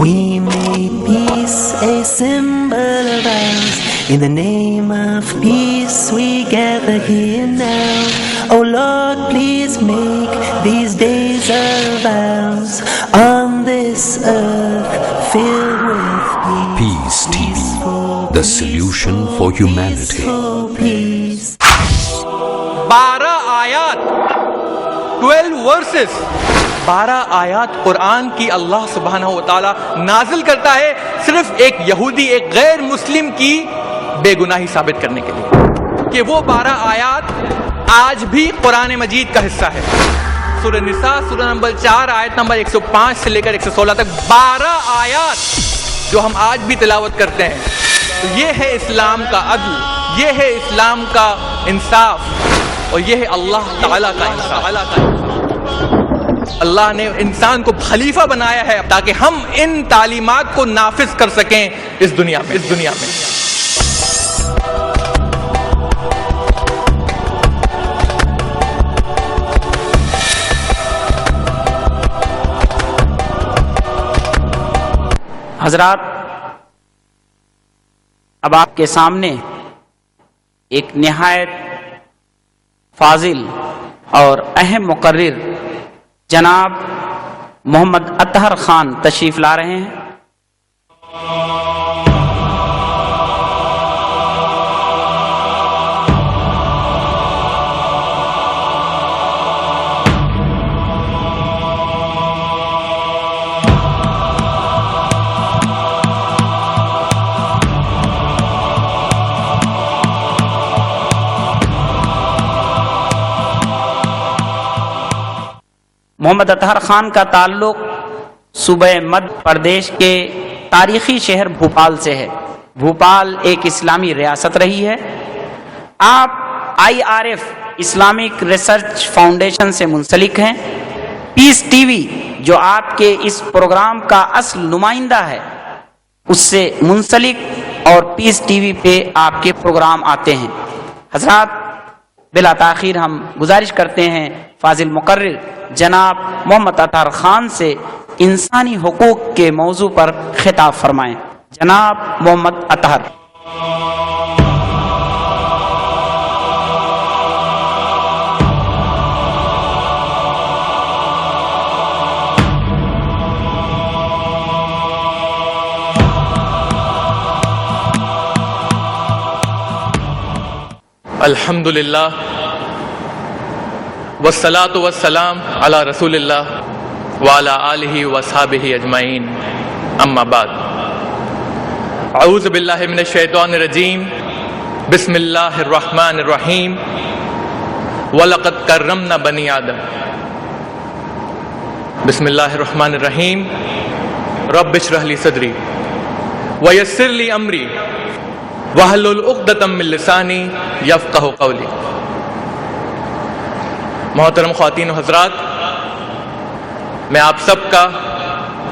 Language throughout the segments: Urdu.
We made peace a symbol of ours. In the name of peace we gather here now. Oh Lord, please make these days of ours on this earth filled with peace. Peace TV, the solution for humanity. Peace. 12 آیات 12 ورسز 12 آیات قرآن کی اللہ سبحانہ و تعالی نازل کرتا ہے صرف ایک یہودی، ایک غیر مسلم کی بے گناہی ثابت کرنے کے لیے، کہ وہ 12 آیات آج بھی قرآن مجید کا حصہ ہے۔ سورہ نساء سورہ نمبر 4 آیت نمبر 105 سے لے کر 116 تک 12 آیات جو ہم آج بھی تلاوت کرتے ہیں۔ تو یہ ہے اسلام کا عدل، یہ ہے اسلام کا انصاف، اور یہ ہے اللہ تعالیٰ کا انصاف۔ اللہ نے انسان کو خلیفہ بنایا ہے تاکہ ہم ان تعلیمات کو نافذ کر سکیں اس دنیا میں۔ حضرات، اب آپ کے سامنے ایک نہایت فاضل اور اہم مقرر جناب محمد اطہر خان تشریف لا رہے ہیں۔ محمد اطہر خان کا تعلق صوبہ مدھیہ پردیش کے تاریخی شہر بھوپال سے ہے۔ بھوپال ایک اسلامی ریاست رہی ہے۔ آپ IRF اسلامک ریسرچ فاؤنڈیشن سے منسلک ہیں۔ پیس ٹی وی جو آپ کے اس پروگرام کا اصل نمائندہ ہے اس سے منسلک، اور پیس ٹی وی پہ آپ کے پروگرام آتے ہیں۔ حضرات، بلا تاخیر ہم گزارش کرتے ہیں فاضل مقرر جناب محمد اطہر خان سے انسانی حقوق کے موضوع پر خطاب فرمائیں۔ جناب محمد اطہر۔ الحمدللہ والصلاة والسلام علی رسول اللہ وعلی آلہ واصحابہ اجمعین، اما بعد۔ اعوذ باللہ من الشیطان الرجیم، بسم اللہ الرحمن الرحیم، وَلَقَدْ كَرَّمْنَا بَنِي آدم۔ بسم اللہ الرحمن الرحیم، رب اشرح لی صدری ویسر لی امری واحلل عقدۃ من لسانی یفقہوا قولی۔ محترم خواتین و حضرات، میں آپ سب کا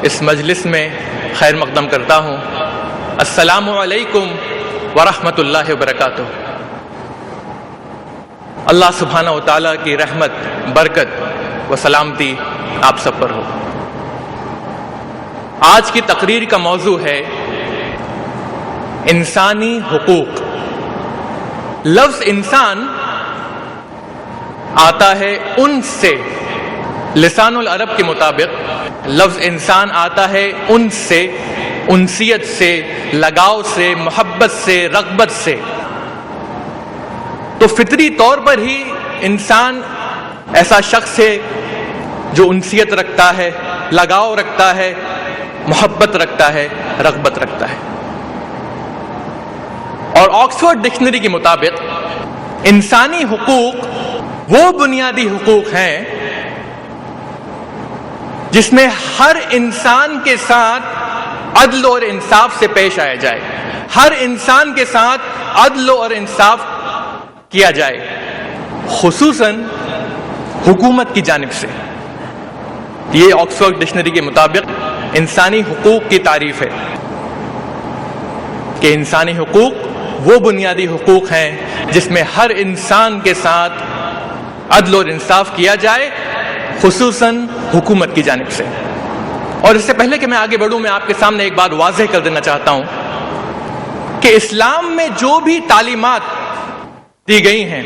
اس مجلس میں خیر مقدم کرتا ہوں۔ السلام علیکم ورحمۃ اللہ وبرکاتہ۔ اللہ سبحانہ و تعالیٰ کی رحمت، برکت و سلامتی آپ سب پر ہو۔ آج کی تقریر کا موضوع ہے انسانی حقوق۔ لفظ انسان آتا ہے ان سے، لسان العرب کے مطابق لفظ انسان آتا ہے ان سے، انسیت سے، لگاؤ سے، محبت سے، رغبت سے۔ تو فطری طور پر ہی انسان ایسا شخص ہے جو انسیت رکھتا ہے، لگاؤ رکھتا ہے، محبت رکھتا ہے، رغبت رکھتا ہے۔ اور آکسفورڈ ڈکشنری کے مطابق انسانی حقوق وہ بنیادی حقوق ہیں جس میں ہر انسان کے ساتھ عدل اور انصاف سے پیش آیا جائے، ہر انسان کے ساتھ عدل اور انصاف کیا جائے، خصوصاً حکومت کی جانب سے۔ یہ آکسفورڈ ڈکشنری کے مطابق انسانی حقوق کی تعریف ہے کہ انسانی حقوق وہ بنیادی حقوق ہیں جس میں ہر انسان کے ساتھ عدل اور انصاف کیا جائے، خصوصاً حکومت کی جانب سے۔ اور اس سے پہلے کہ میں آگے بڑھوں، میں آپ کے سامنے ایک بات واضح کر دینا چاہتا ہوں کہ اسلام میں جو بھی تعلیمات دی گئی ہیں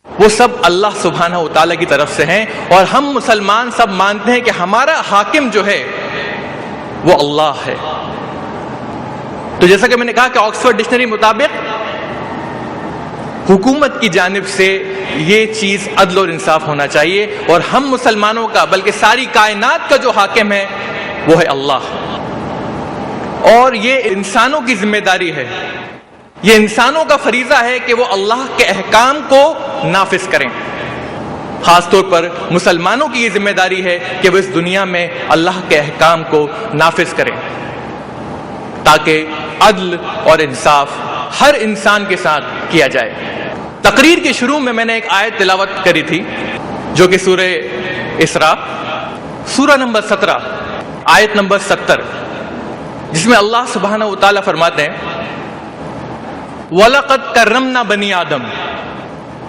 وہ سب اللہ سبحانہ و تعالیٰ کی طرف سے ہیں، اور ہم مسلمان سب مانتے ہیں کہ ہمارا حاکم جو ہے وہ اللہ ہے۔ تو جیسا کہ میں نے کہا کہ آکسفورڈ ڈکشنری مطابق حکومت کی جانب سے یہ چیز عدل اور انصاف ہونا چاہیے، اور ہم مسلمانوں کا بلکہ ساری کائنات کا جو حاکم ہے وہ ہے اللہ، اور یہ انسانوں کی ذمہ داری ہے، یہ انسانوں کا فریضہ ہے کہ وہ اللہ کے احکام کو نافذ کریں۔ خاص طور پر مسلمانوں کی یہ ذمہ داری ہے کہ وہ اس دنیا میں اللہ کے احکام کو نافذ کریں تاکہ عدل اور انصاف ہر انسان کے ساتھ کیا جائے۔ تقریر کے شروع میں نے ایک آیت تلاوت کری تھی جو کہ سورہ اسراء سورہ نمبر 17 آیت نمبر 70، جس میں اللہ سبحانہ و تعالیٰ فرماتے ہیں وَلَقَدْ كَرَّمْنَا بَنِي آدم،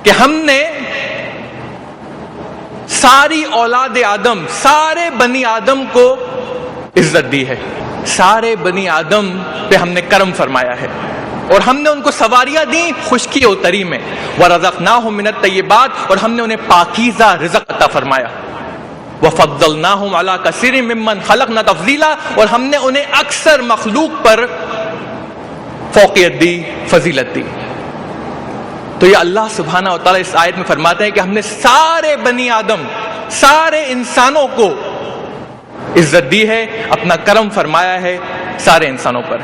کہ ہم نے ساری اولاد آدم، سارے بنی آدم کو عزت دی ہے، سارے بنی آدم پہ ہم نے کرم فرمایا ہے، اور ہم نے ان کو سواریاں دیں خشکی اور تری میں، وَرَزَقْنَاهُم مِّنَ الطَّيِّبَاتِ، اور ہم نے انہیں پاکیزہ رزق عطا فرمایا، وَفَضَّلْنَاهُمْ عَلَىٰ كَثِيرٍ مِّمَّنْ خَلَقْنَا تَفْضِيلًا، اور ہم نے انہیں اکثر مخلوق پر فوقیت دی، فضیلت دی۔ تو یہ اللہ سبحانہ و تعالیٰ اس آیت میں فرماتے ہیں کہ ہم نے سارے بنی آدم، سارے انسانوں کو عزت دی ہے، اپنا کرم فرمایا ہے سارے انسانوں پر۔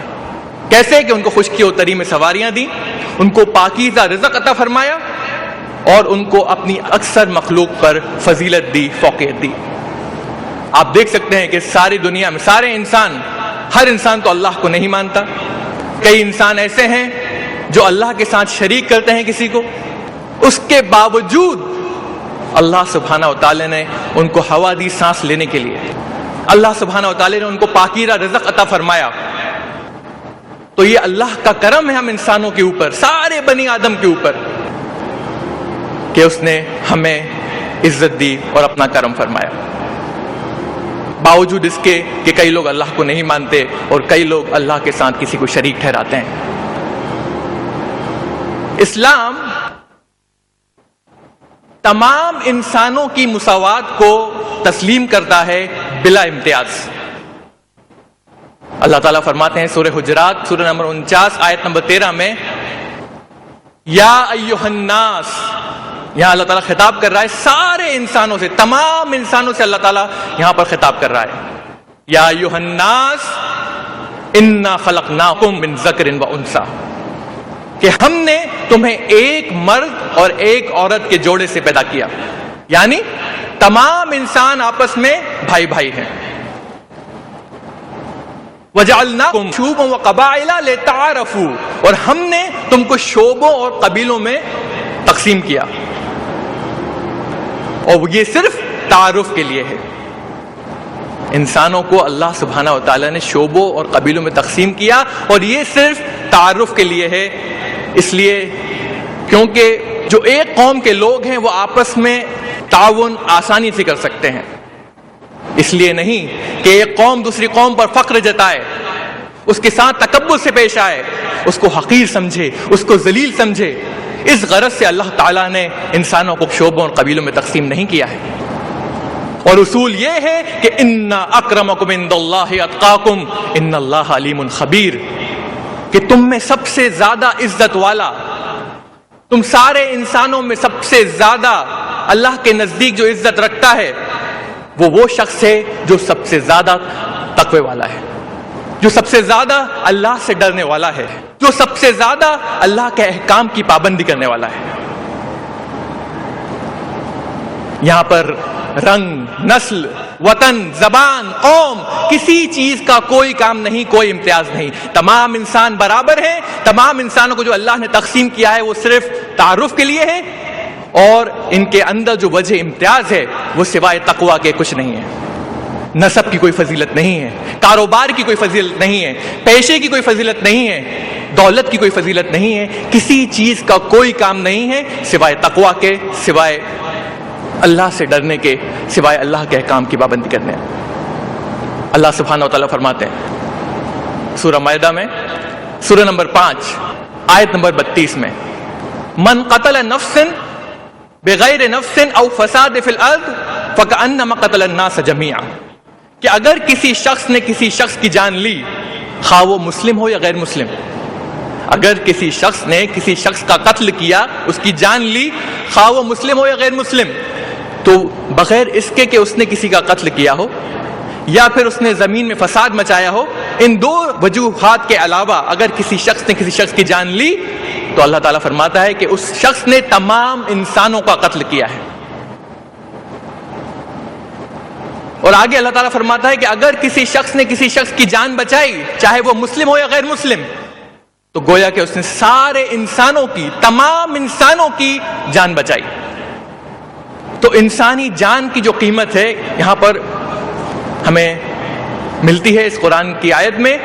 کیسے کہ ان کو خشکی و تری میں سواریاں دیں، ان کو پاکیزہ رزق عطا فرمایا، اور ان کو اپنی اکثر مخلوق پر فضیلت دی، فوقیت دی۔ آپ دیکھ سکتے ہیں کہ ساری دنیا میں سارے انسان، ہر انسان تو اللہ کو نہیں مانتا، کئی انسان ایسے ہیں جو اللہ کے ساتھ شریک کرتے ہیں کسی کو، اس کے باوجود اللہ سبحانہ و تعالی نے ان کو ہوا دی سانس لینے کے لیے، اللہ سبحانہ و تعالی نے ان کو پاکیزہ رزق عطا فرمایا۔ تو یہ اللہ کا کرم ہے ہم انسانوں کے اوپر، سارے بنی آدم کے اوپر، کہ اس نے ہمیں عزت دی اور اپنا کرم فرمایا، باوجود اس کے کہ کئی لوگ اللہ کو نہیں مانتے اور کئی لوگ اللہ کے ساتھ کسی کو شریک ٹھہراتے ہیں۔ اسلام تمام انسانوں کی مساوات کو تسلیم کرتا ہے بلا امتیاز۔ اللہ تعالیٰ فرماتے ہیں سورہ حجرات سورہ نمبر 49 آیت نمبر 13 میں، یا ایھا الناس، یہاں اللہ تعالیٰ خطاب کر رہا ہے سارے انسانوں سے، تمام انسانوں سے اللہ تعالیٰ یہاں پر خطاب کر رہا ہے، یا ایھا الناس انا خلقناکم من ذکر و انثی، کہ ہم نے تمہیں ایک مرد اور ایک عورت کے جوڑے سے پیدا کیا، یعنی تمام انسان آپس میں بھائی بھائی ہیں۔ وَجَعَلْنَاكُمْ شُعُوبًا وَقَبَائِلَ لِتَعَارَفُوا، اور ہم نے تم کو شعبوں اور قبیلوں میں تقسیم کیا، اور یہ صرف تعارف کے لیے ہے۔ انسانوں کو اللہ سبحانہ و تعالیٰ نے شعبوں اور قبیلوں میں تقسیم کیا، اور یہ صرف تعارف کے لیے ہے، اس لیے کیونکہ جو ایک قوم کے لوگ ہیں وہ آپس میں تعاون آسانی سے کر سکتے ہیں، اس لیے نہیں کہ ایک قوم دوسری قوم پر فخر جتائے، اس کے ساتھ تکبر سے پیش آئے، اس کو حقیر سمجھے، اس کو ذلیل سمجھے۔ اس غرض سے اللہ تعالیٰ نے انسانوں کو شعبوں اور قبیلوں میں تقسیم نہیں کیا ہے، اور اصول یہ ہے کہ ان اکرمکم عند اللہ اتقاکم ان اللہ علیم خبیر، کہ تم میں سب سے زیادہ عزت والا، تم سارے انسانوں میں سب سے زیادہ اللہ کے نزدیک جو عزت رکھتا ہے وہ شخص ہے جو سب سے زیادہ تقوی والا ہے، جو سب سے زیادہ اللہ سے ڈرنے والا ہے، جو سب سے زیادہ اللہ کے احکام کی پابندی کرنے والا ہے۔ یہاں پر رنگ، نسل، وطن، زبان، قوم، کسی چیز کا کوئی کام نہیں، کوئی امتیاز نہیں، تمام انسان برابر ہیں۔ تمام انسانوں کو جو اللہ نے تقسیم کیا ہے وہ صرف تعارف کے لیے ہے، اور ان کے اندر جو وجہ امتیاز ہے وہ سوائے تقوی کے کچھ نہیں ہے۔ نسب کی کوئی فضیلت نہیں ہے، کاروبار کی کوئی فضیلت نہیں ہے، پیشے کی کوئی فضیلت نہیں ہے، دولت کی کوئی فضیلت نہیں ہے، کسی چیز کا کوئی کام نہیں ہے سوائے تقوی کے، سوائے اللہ سے ڈرنے کے سوائے اللہ کے احکام کی پابندی کرنے ہیں۔ اللہ سبحانہ و تعالیٰ فرماتے ہیں سورہ مائدہ میں سورہ نمبر 5 آیت نمبر 32 میں، من قتل نفس بغیر نفس او فساد فی الارض فکأنما قتل الناس جميعا، کہ اگر کسی شخص نے کسی شخص کی جان لی، خواہ وہ مسلم ہو یا غیر مسلم، اگر کسی شخص نے کسی شخص کا قتل کیا، اس کی جان لی، خواہ وہ مسلم ہو یا غیر مسلم، تو بغیر اس کے کہ اس نے کسی کا قتل کیا ہو یا پھر اس نے زمین میں فساد مچایا ہو، ان دو وجوہات کے علاوہ اگر کسی شخص نے کسی شخص کی جان لی تو اللہ تعالیٰ فرماتا ہے کہ اس شخص نے تمام انسانوں کا قتل کیا ہے۔ اور آگے اللہ تعالیٰ فرماتا ہے کہ اگر کسی شخص نے کسی شخص کی جان بچائی، چاہے وہ مسلم ہو یا غیر مسلم، تو گویا کہ اس نے سارے انسانوں کی، تمام انسانوں کی جان بچائی۔ تو انسانی جان کی جو قیمت ہے یہاں پر ہمیں ملتی ہے اس قرآن کی آیت میں،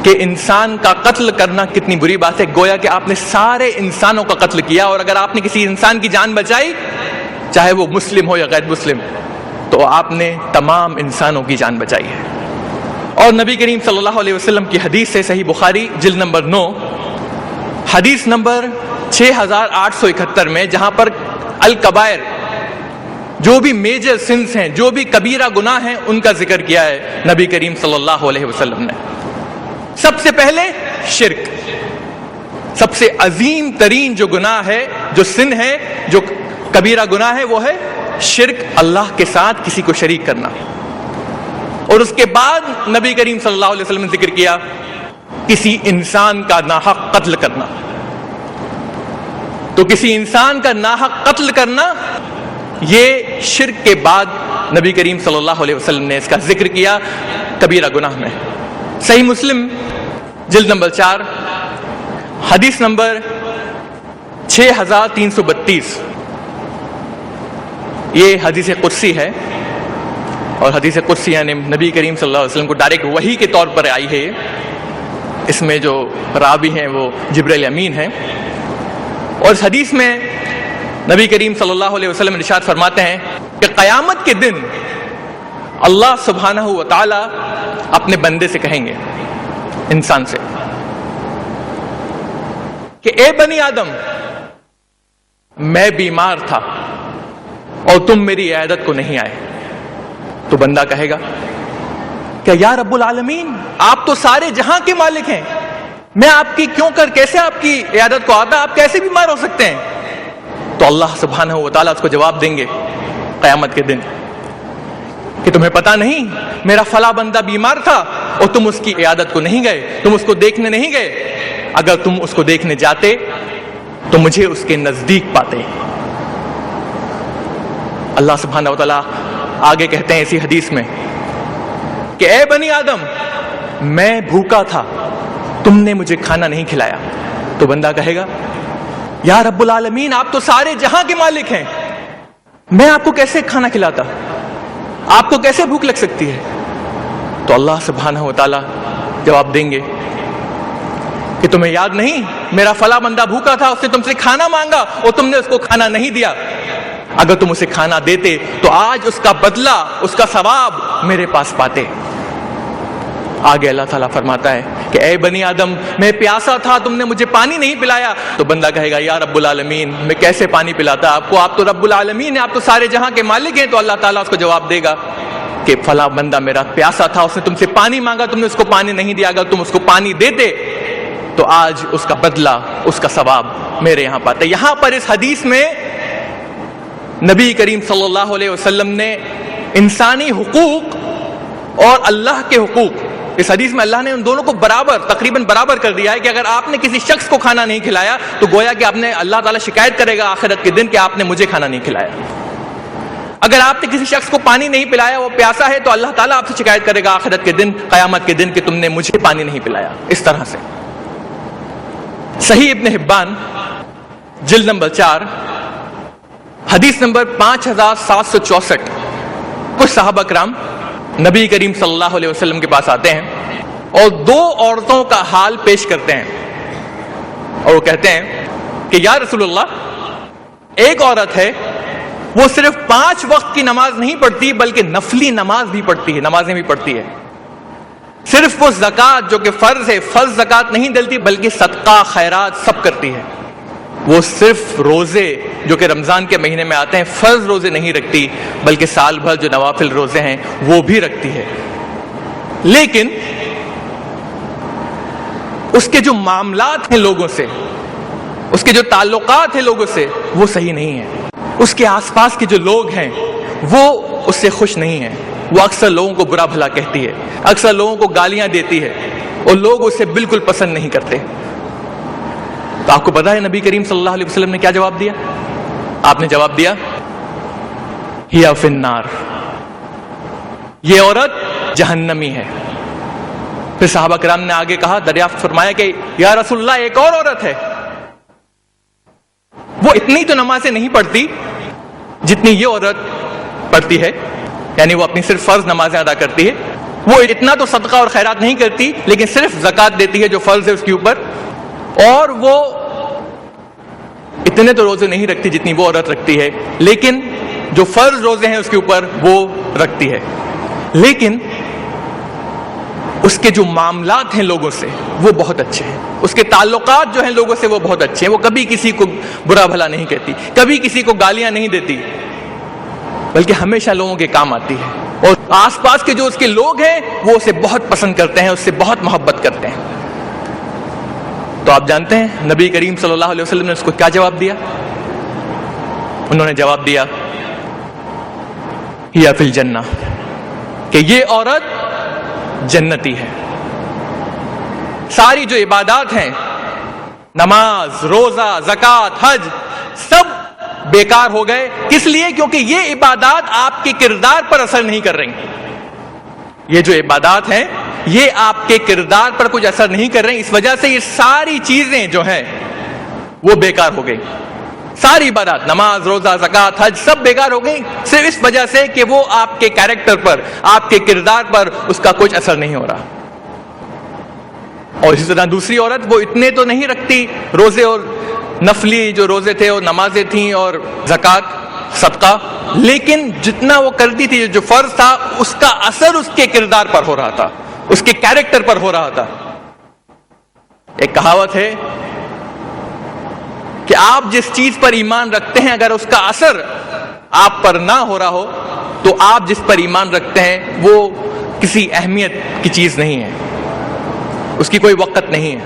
کہ انسان کا قتل کرنا کتنی بری بات ہے۔ گویا کہ آپ نے سارے انسانوں کا قتل کیا، اور اگر آپ نے کسی انسان کی جان بچائی، چاہے وہ مسلم ہو یا غیر مسلم، تو آپ نے تمام انسانوں کی جان بچائی ہے۔ اور نبی کریم صلی اللہ علیہ وسلم کی حدیث سے صحیح بخاری جلد نمبر 9 حدیث نمبر 6871 میں، جہاں پر الکبائر، جو بھی میجر سنس ہیں، جو بھی کبیرہ گناہ ہیں، ان کا ذکر کیا ہے نبی کریم صلی اللہ علیہ وسلم نے۔ سب سے پہلے شرک، سب سے عظیم ترین جو گناہ ہے، جو سن ہے، جو کبیرہ گناہ ہے، وہ ہے شرک، اللہ کے ساتھ کسی کو شریک کرنا۔ اور اس کے بعد نبی کریم صلی اللہ علیہ وسلم نے ذکر کیا کسی انسان کا ناحق قتل کرنا۔ تو کسی انسان کا ناحق قتل کرنا، یہ شرک کے بعد نبی کریم صلی اللہ علیہ وسلم نے اس کا ذکر کیا کبیرہ گناہ میں۔ صحیح مسلم جلد نمبر 4 حدیث نمبر 6332، یہ حدیث قدسی ہے، اور حدیث قدسی یعنی نبی کریم صلی اللہ علیہ وسلم کو ڈائریکٹ وحی کے طور پر آئی ہے۔ اس میں جو راوی ہیں وہ جبریل امین ہیں، اور اس حدیث میں نبی کریم صلی اللہ علیہ وسلم ارشاد فرماتے ہیں کہ قیامت کے دن اللہ سبحانہ و تعالی اپنے بندے سے کہیں گے، انسان سے، کہ اے بنی آدم، میں بیمار تھا اور تم میری عیادت کو نہیں آئے۔ تو بندہ کہے گا کہ یا رب العالمین، آپ تو سارے جہاں کے مالک ہیں، میں آپ کی کیسے آپ کی عیادت کو آتا، آپ کیسے بیمار ہو سکتے ہیں؟ تو اللہ سبحانہ و تعالیٰ اس کو جواب دیں گے قیامت کے دن کہ تمہیں پتا نہیں میرا فلاں بندہ بیمار تھا اور تم اس کی عیادت کو نہیں گئے، تم اس کو دیکھنے نہیں گئے، اگر تم اس کو دیکھنے جاتے تو مجھے اس کے نزدیک پاتے۔ اللہ سبحانہ و تعالیٰ آگے کہتے ہیں اسی حدیث میں کہ اے بنی آدم، میں بھوکا تھا، تم نے مجھے کھانا نہیں کھلایا۔ تو بندہ کہے گا یا رب العالمین، آپ تو سارے جہاں کے مالک ہیں، میں آپ کو کیسے کھانا کھلاتا، آپ کو کیسے بھوک لگ سکتی ہے؟ تو اللہ سبحانہ و تعالیٰ جواب دیں گے کہ تمہیں یاد نہیں میرا فلاں بندہ بھوکا تھا، اس نے تم سے کھانا مانگا اور تم نے اس کو کھانا نہیں دیا، اگر تم اسے کھانا دیتے تو آج اس کا بدلہ، اس کا ثواب میرے پاس پاتے۔ آگے اللہ تعالیٰ فرماتا ہے کہ اے بنی آدم، میں پیاسا تھا، تم نے مجھے پانی نہیں پلایا۔ تو بندہ کہے گا یا رب العالمین، میں کیسے پانی پلاتا آپ کو، آپ تو رب العالمین ہیں، آپ تو سارے جہاں کے مالک ہیں۔ تو اللہ تعالیٰ اس کو جواب دے گا کہ فلاں بندہ میرا پیاسا تھا، اس نے تم سے پانی مانگا، تم نے اس کو پانی نہیں دیا، اگر تم اس کو پانی دیتے تو آج اس کا بدلہ، اس کا ثواب میرے یہاں پاتے۔ یہاں پر اس حدیث میں نبی کریم صلی اللہ علیہ وسلم نے انسانی حقوق اور اللہ کے حقوق، اس حدیث میں اللہ نے ان دونوں کو برابر، تقریباً برابر کر دیا ہے کہ اگر آپ نے کسی شخص کو کھانا نہیں کھلایا تو گویا کہ آپ نے، اللہ تعالیٰ شکایت کرے گا آخرت کے دن کہ آپ نے مجھے کھانا نہیں کھلایا۔ اگر آپ نے کسی شخص کو پانی نہیں پلایا، وہ پیاسا ہے، تو اللہ تعالیٰ آپ سے شکایت کرے گا آخرت کے دن، قیامت کے دن، کہ تم نے مجھے پانی نہیں پلایا۔ اس طرح سے صحیح ابن حبان جلد نمبر 4 حدیث نمبر 5764، کچھ صحابہ کرام نبی کریم صلی اللہ علیہ وسلم کے پاس آتے ہیں اور دو عورتوں کا حال پیش کرتے ہیں، اور وہ کہتے ہیں کہ یا رسول اللہ، ایک عورت ہے وہ صرف 5 وقت کی نماز نہیں پڑھتی بلکہ نفلی نماز بھی پڑھتی ہے، نمازیں بھی پڑھتی ہے. صرف وہ زکوٰۃ جو کہ فرض ہے، فرض زکوٰۃ نہیں ڈلتی بلکہ صدقہ خیرات سب کرتی ہے. وہ صرف روزے جو کہ رمضان کے مہینے میں آتے ہیں فرض روزے نہیں رکھتی بلکہ سال بھر جو نوافل روزے ہیں وہ بھی رکھتی ہے. لیکن اس کے جو معاملات ہیں لوگوں سے، اس کے جو تعلقات ہیں لوگوں سے، وہ صحیح نہیں ہیں. اس کے آس پاس کے جو لوگ ہیں وہ اس سے خوش نہیں ہیں. وہ اکثر لوگوں کو برا بھلا کہتی ہے، اکثر لوگوں کو گالیاں دیتی ہے اور لوگ اسے بالکل پسند نہیں کرتے. تو آپ کو پتا ہے نبی کریم صلی اللہ علیہ وسلم نے کیا جواب دیا؟ آپ نے جواب دیا ہی فی النار، یہ عورت جہنمی ہے. پھر صحابہ کرام نے آگے کہا، دریافت فرمایا کہ یا رسول اللہ ایک اور عورت ہے، وہ اتنی تو نمازیں نہیں پڑھتی جتنی یہ عورت پڑھتی ہے، یعنی وہ اپنی صرف فرض نمازیں ادا کرتی ہے. وہ اتنا تو صدقہ اور خیرات نہیں کرتی لیکن صرف زکوٰۃ دیتی ہے جو فرض ہے اس کے اوپر، اور وہ اتنے تو روزے نہیں رکھتی جتنی وہ عورت رکھتی ہے، لیکن جو فرض روزے ہیں اس کے اوپر وہ رکھتی ہے. لیکن اس کے جو معاملات ہیں لوگوں سے وہ بہت اچھے ہیں، اس کے تعلقات جو ہیں لوگوں سے وہ بہت اچھے ہیں. وہ کبھی کسی کو برا بھلا نہیں کہتی، کبھی کسی کو گالیاں نہیں دیتی، بلکہ ہمیشہ لوگوں کے کام آتی ہے. اور آس پاس کے جو اس کے لوگ ہیں وہ اسے بہت پسند کرتے ہیں، اس سے بہت محبت کرتے ہیں. تو آپ جانتے ہیں نبی کریم صلی اللہ علیہ وسلم نے اس کو کیا جواب دیا؟ انہوں نے جواب دیا یا فی الجنہ، کہ یہ عورت جنتی ہے. ساری جو عبادات ہیں، نماز، روزہ، زکوٰۃ، حج، سب بیکار ہو گئے. کس لیے؟ کیونکہ یہ عبادات آپ کے کردار پر اثر نہیں کر رہی. یہ جو عبادات ہیں یہ آپ کے کردار پر کچھ اثر نہیں کر رہے، اس وجہ سے یہ ساری چیزیں جو ہیں وہ بیکار ہو گئی. ساری عبادات، نماز، روزہ، زکوٰۃ، حج، سب بیکار ہو گئی صرف اس وجہ سے کہ وہ آپ کے کیریکٹر پر، آپ کے کردار پر اس کا کچھ اثر نہیں ہو رہا. اور اسی طرح دوسری عورت، وہ اتنے تو نہیں رکھتی روزے، اور نفلی جو روزے تھے اور نمازیں تھیں اور زکوٰۃ، صدقہ، لیکن جتنا وہ کرتی تھی جو فرض تھا اس کا اثر اس کے کردار پر ہو رہا تھا، اس کے کیریکٹر پر ہو رہا تھا. ایک کہاوت ہے کہ آپ جس چیز پر ایمان رکھتے ہیں اگر اس کا اثر آپ پر نہ ہو رہا ہو تو آپ جس پر ایمان رکھتے ہیں وہ کسی اہمیت کی چیز نہیں ہے، اس کی کوئی وقت نہیں ہے.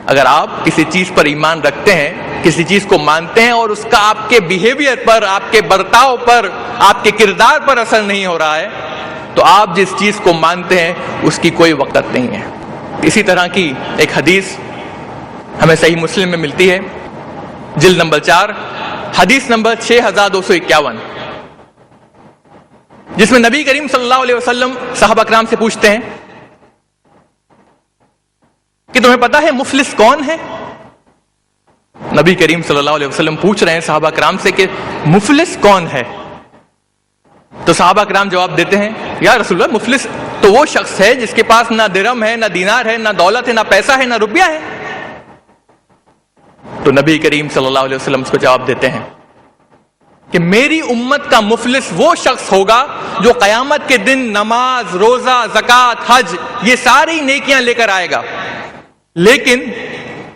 اگر آپ کسی چیز پر ایمان رکھتے ہیں، کسی چیز کو مانتے ہیں اور اس کا آپ کے بیہیویئر پر، آپ کے برتاؤ پر، آپ کے کردار پر اثر نہیں ہو رہا ہے تو آپ جس چیز کو مانتے ہیں اس کی کوئی وقت نہیں ہے. اسی طرح کی ایک حدیث ہمیں صحیح مسلم میں ملتی ہے، جلد نمبر 4، حدیث نمبر 6251، جس میں نبی کریم صلی اللہ علیہ وسلم صحابہ کرام سے پوچھتے ہیں کہ تمہیں پتا ہے مفلس کون ہے؟ نبی کریم صلی اللہ علیہ وسلم پوچھ رہے ہیں صحابہ کرام سے کہ مفلس کون ہے؟ تو صحابہ کرام جواب دیتے ہیں یا رسول اللہ، مفلس تو وہ شخص ہے جس کے پاس نہ درہم ہے، نہ دینار ہے، نہ دولت ہے، نہ پیسہ ہے، نہ روپیہ ہے. تو نبی کریم صلی اللہ علیہ وسلم اس کو جواب دیتے ہیں کہ میری امت کا مفلس وہ شخص ہوگا جو قیامت کے دن نماز، روزہ، زکوٰۃ، حج یہ ساری نیکیاں لے کر آئے گا، لیکن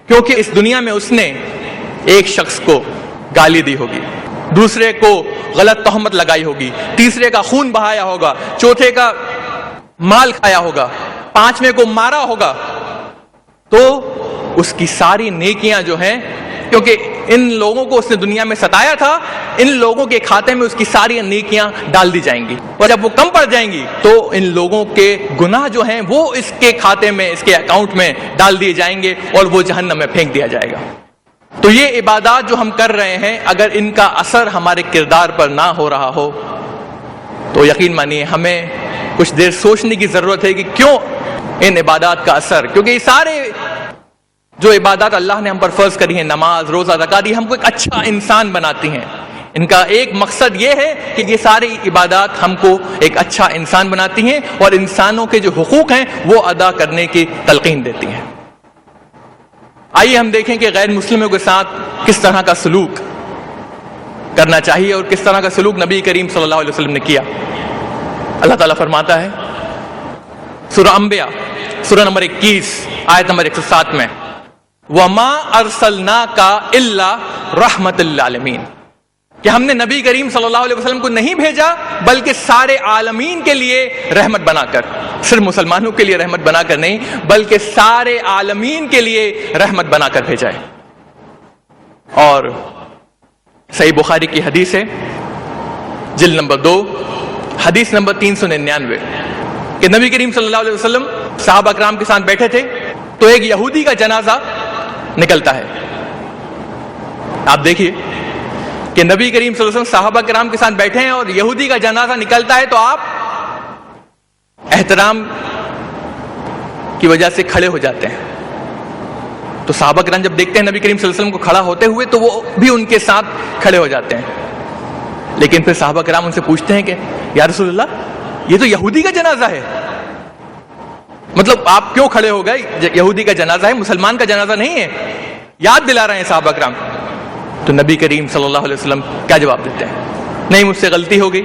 کیونکہ اس دنیا میں اس نے ایک شخص کو گالی دی ہوگی، دوسرے کو غلط تہمت لگائی ہوگی، تیسرے کا خون بہایا ہوگا، چوتھے کا مال کھایا ہوگا، پانچویں کو مارا ہوگا، تو اس کی ساری نیکیاں جو ہیں، کیونکہ ان لوگوں کو اس نے دنیا میں ستایا تھا، ان لوگوں کے کھاتے میں اس کی ساری نیکیاں ڈال دی جائیں گی، اور جب وہ کم پڑ جائیں گی تو ان لوگوں کے گناہ جو ہیں وہ اس کے کھاتے میں، اس کے اکاؤنٹ میں ڈال دیے جائیں گے اور وہ جہنم میں پھینک دیا جائے گا. تو یہ عبادات جو ہم کر رہے ہیں اگر ان کا اثر ہمارے کردار پر نہ ہو رہا ہو تو یقین مانیے ہمیں کچھ دیر سوچنے کی ضرورت ہے کہ کیوں ان عبادات کا اثر، کیونکہ یہ سارے جو عبادات اللہ نے ہم پر فرض کری ہیں، نماز، روزہ، زکوٰۃ، یہ ہم کو ایک اچھا انسان بناتی ہیں. ان کا ایک مقصد یہ ہے کہ یہ ساری عبادات ہم کو ایک اچھا انسان بناتی ہیں اور انسانوں کے جو حقوق ہیں وہ ادا کرنے کی تلقین دیتی ہیں. آئیے ہم دیکھیں کہ غیر مسلموں کے ساتھ کس طرح کا سلوک کرنا چاہیے اور کس طرح کا سلوک نبی کریم صلی اللہ علیہ وسلم نے کیا. اللہ تعالیٰ فرماتا ہے سورہ انبیاء سورہ نمبر 21 آیت نمبر 107 میں وَمَا أَرْسَلْنَاكَ إِلَّا رَحْمَةً لِّلْعَالَمِينَ کہ ہم نے نبی کریم صلی اللہ علیہ وسلم کو نہیں بھیجا بلکہ سارے عالمین کے لیے رحمت بنا کر, صرف مسلمانوں کے لیے رحمت بنا کر نہیں بلکہ سارے عالمین کے لیے رحمت بنا کر بھیجا ہے. اور صحیح بخاری کی حدیث ہے جلد نمبر 2 حدیث نمبر 399 کہ نبی کریم صلی اللہ علیہ وسلم صحابہ کرام کے ساتھ بیٹھے تھے تو ایک یہودی کا جنازہ نکلتا ہے. آپ دیکھیے کہ نبی کریم صلی اللہ علیہ وسلم صحابہ کرام کے ساتھ بیٹھے ہیں اور یہودی کا جنازہ نکلتا ہے تو آپ احترام کی وجہ سے کھڑے ہو جاتے ہیں. تو صحابہ کرام جب دیکھتے ہیں نبی کریم صلی اللہ علیہ وسلم کو کھڑا ہوتے ہوئے تو وہ بھی ان کے ساتھ کھڑے ہو جاتے ہیں. لیکن پھر صحابہ کرام ان سے پوچھتے ہیں کہ یا رسول اللہ یہ تو یہودی کا جنازہ ہے, مطلب آپ کیوں کھڑے ہو گئے؟ یہودی کا جنازہ ہے, مسلمان کا جنازہ نہیں ہے. یاد دلا رہے ہیں صحابہ کرام. تو نبی کریم صلی اللہ علیہ وسلم کیا جواب دیتے ہیں؟ نہیں, مجھ سے غلطی ہو گئی,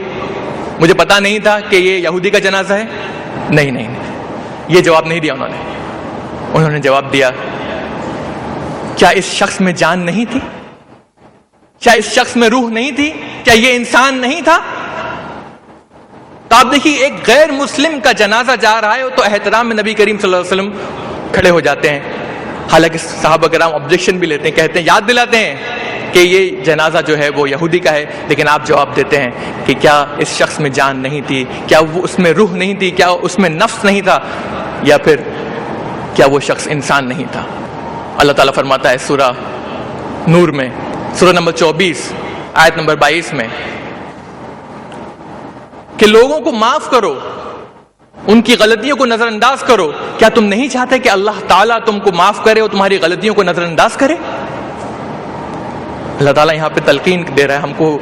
مجھے پتا نہیں تھا کہ یہ یہودی کا جنازہ ہے. نہیں, یہ جواب نہیں دیا انہوں نے جواب دیا کیا اس شخص میں جان نہیں تھی؟ کیا اس شخص میں روح نہیں تھی؟ کیا یہ انسان نہیں تھا؟ تو آپ دیکھیے ایک غیر مسلم کا جنازہ جا رہا ہے تو احترام میں نبی کریم صلی اللہ علیہ وسلم کھڑے ہو جاتے ہیں. حالانکہ صحابہ کرام آبجیکشن بھی لیتے ہیں, کہتے ہیں, یاد دلاتے ہیں کہ یہ جنازہ جو ہے وہ یہودی کا ہے. لیکن آپ جواب دیتے ہیں کہ کیا اس شخص میں جان نہیں تھی؟ کیا وہ اس میں روح نہیں تھی؟ کیا اس میں نفس نہیں تھا؟ یا پھر کیا وہ شخص انسان نہیں تھا؟ اللہ تعالیٰ فرماتا ہے سورہ نور میں سورہ نمبر 24 آیت نمبر 22 میں کہ لوگوں کو معاف کرو, ان کی غلطیوں کو نظر انداز کرو. کیا تم نہیں چاہتے کہ اللہ تعالیٰ تم کو معاف کرے اور تمہاری غلطیوں کو نظر انداز کرے؟ اللہ تعالیٰ یہاں پہ تلقین دے رہا ہے, ہم کو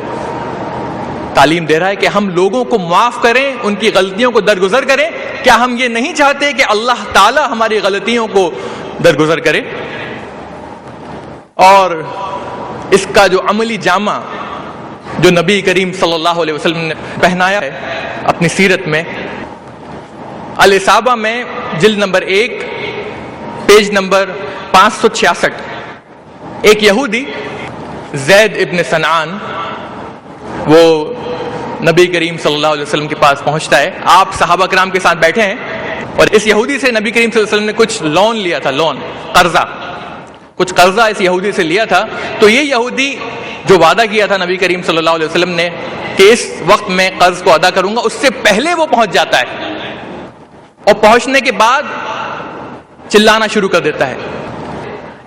تعلیم دے رہا ہے کہ ہم لوگوں کو معاف کریں, ان کی غلطیوں کو درگزر کریں. کیا ہم یہ نہیں چاہتے کہ اللہ تعالیٰ ہماری غلطیوں کو درگزر کرے؟ اور اس کا جو عملی جامہ جو نبی کریم صلی اللہ علیہ وسلم نے پہنایا ہے اپنی سیرت میں, الاصابہ میں جلد نمبر 1 پیج نمبر 566 ایک یہودی زید ابن سنعان وہ نبی کریم صلی اللہ علیہ وسلم کے پاس پہنچتا ہے. آپ صحابہ کرام کے ساتھ بیٹھے ہیں اور اس یہودی سے نبی کریم صلی اللہ علیہ وسلم نے کچھ لون لیا تھا, کچھ قرضہ اس یہودی سے لیا تھا. تو یہ یہودی جو وعدہ کیا تھا نبی کریم صلی اللہ علیہ وسلم نے کہ اس وقت میں قرض کو ادا کروں گا, اس سے پہلے وہ پہنچ جاتا ہے اور پہنچنے کے بعد چلانا شروع کر دیتا ہے,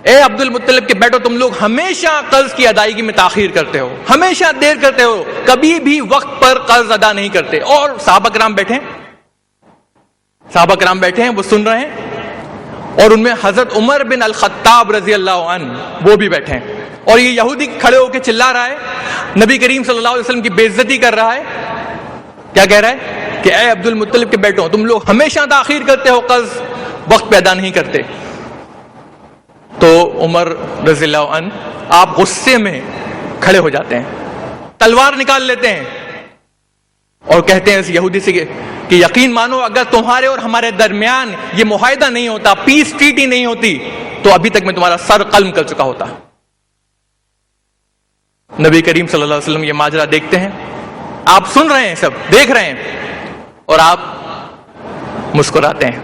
اے عبد المطلب کے بیٹو, تم لوگ ہمیشہ قرض کی ادائیگی میں تاخیر کرتے ہو, ہمیشہ دیر کرتے ہو, کبھی بھی وقت پر قرض ادا نہیں کرتے. اور صحابہ کرام بیٹھے ہیں, وہ سن رہے ہیں اور ان میں حضرت عمر بن الخطاب رضی اللہ عنہ وہ بھی بیٹھے ہیں. اور یہ یہودی کھڑے ہو کے چلا رہا ہے, نبی کریم صلی اللہ علیہ وسلم کی بے عزتی کر رہا ہے. کیا کہہ رہا ہے کہ اے عبد المطلب کے بیٹو, تم لوگ ہمیشہ تاخیر کرتے ہو, قرض وقت پہ ادا نہیں کرتے. تو عمر رضی اللہ عنہ آپ غصے میں کھڑے ہو جاتے ہیں, تلوار نکال لیتے ہیں اور کہتے ہیں اس یہودی سے کہ یقین مانو اگر تمہارے اور ہمارے درمیان یہ معاہدہ نہیں ہوتا, پیس ٹریٹی نہیں ہوتی, تو ابھی تک میں تمہارا سر قلم کر چکا ہوتا. نبی کریم صلی اللہ علیہ وسلم یہ ماجرا دیکھتے ہیں, آپ سن رہے ہیں, سب دیکھ رہے ہیں, اور آپ مسکراتے ہیں.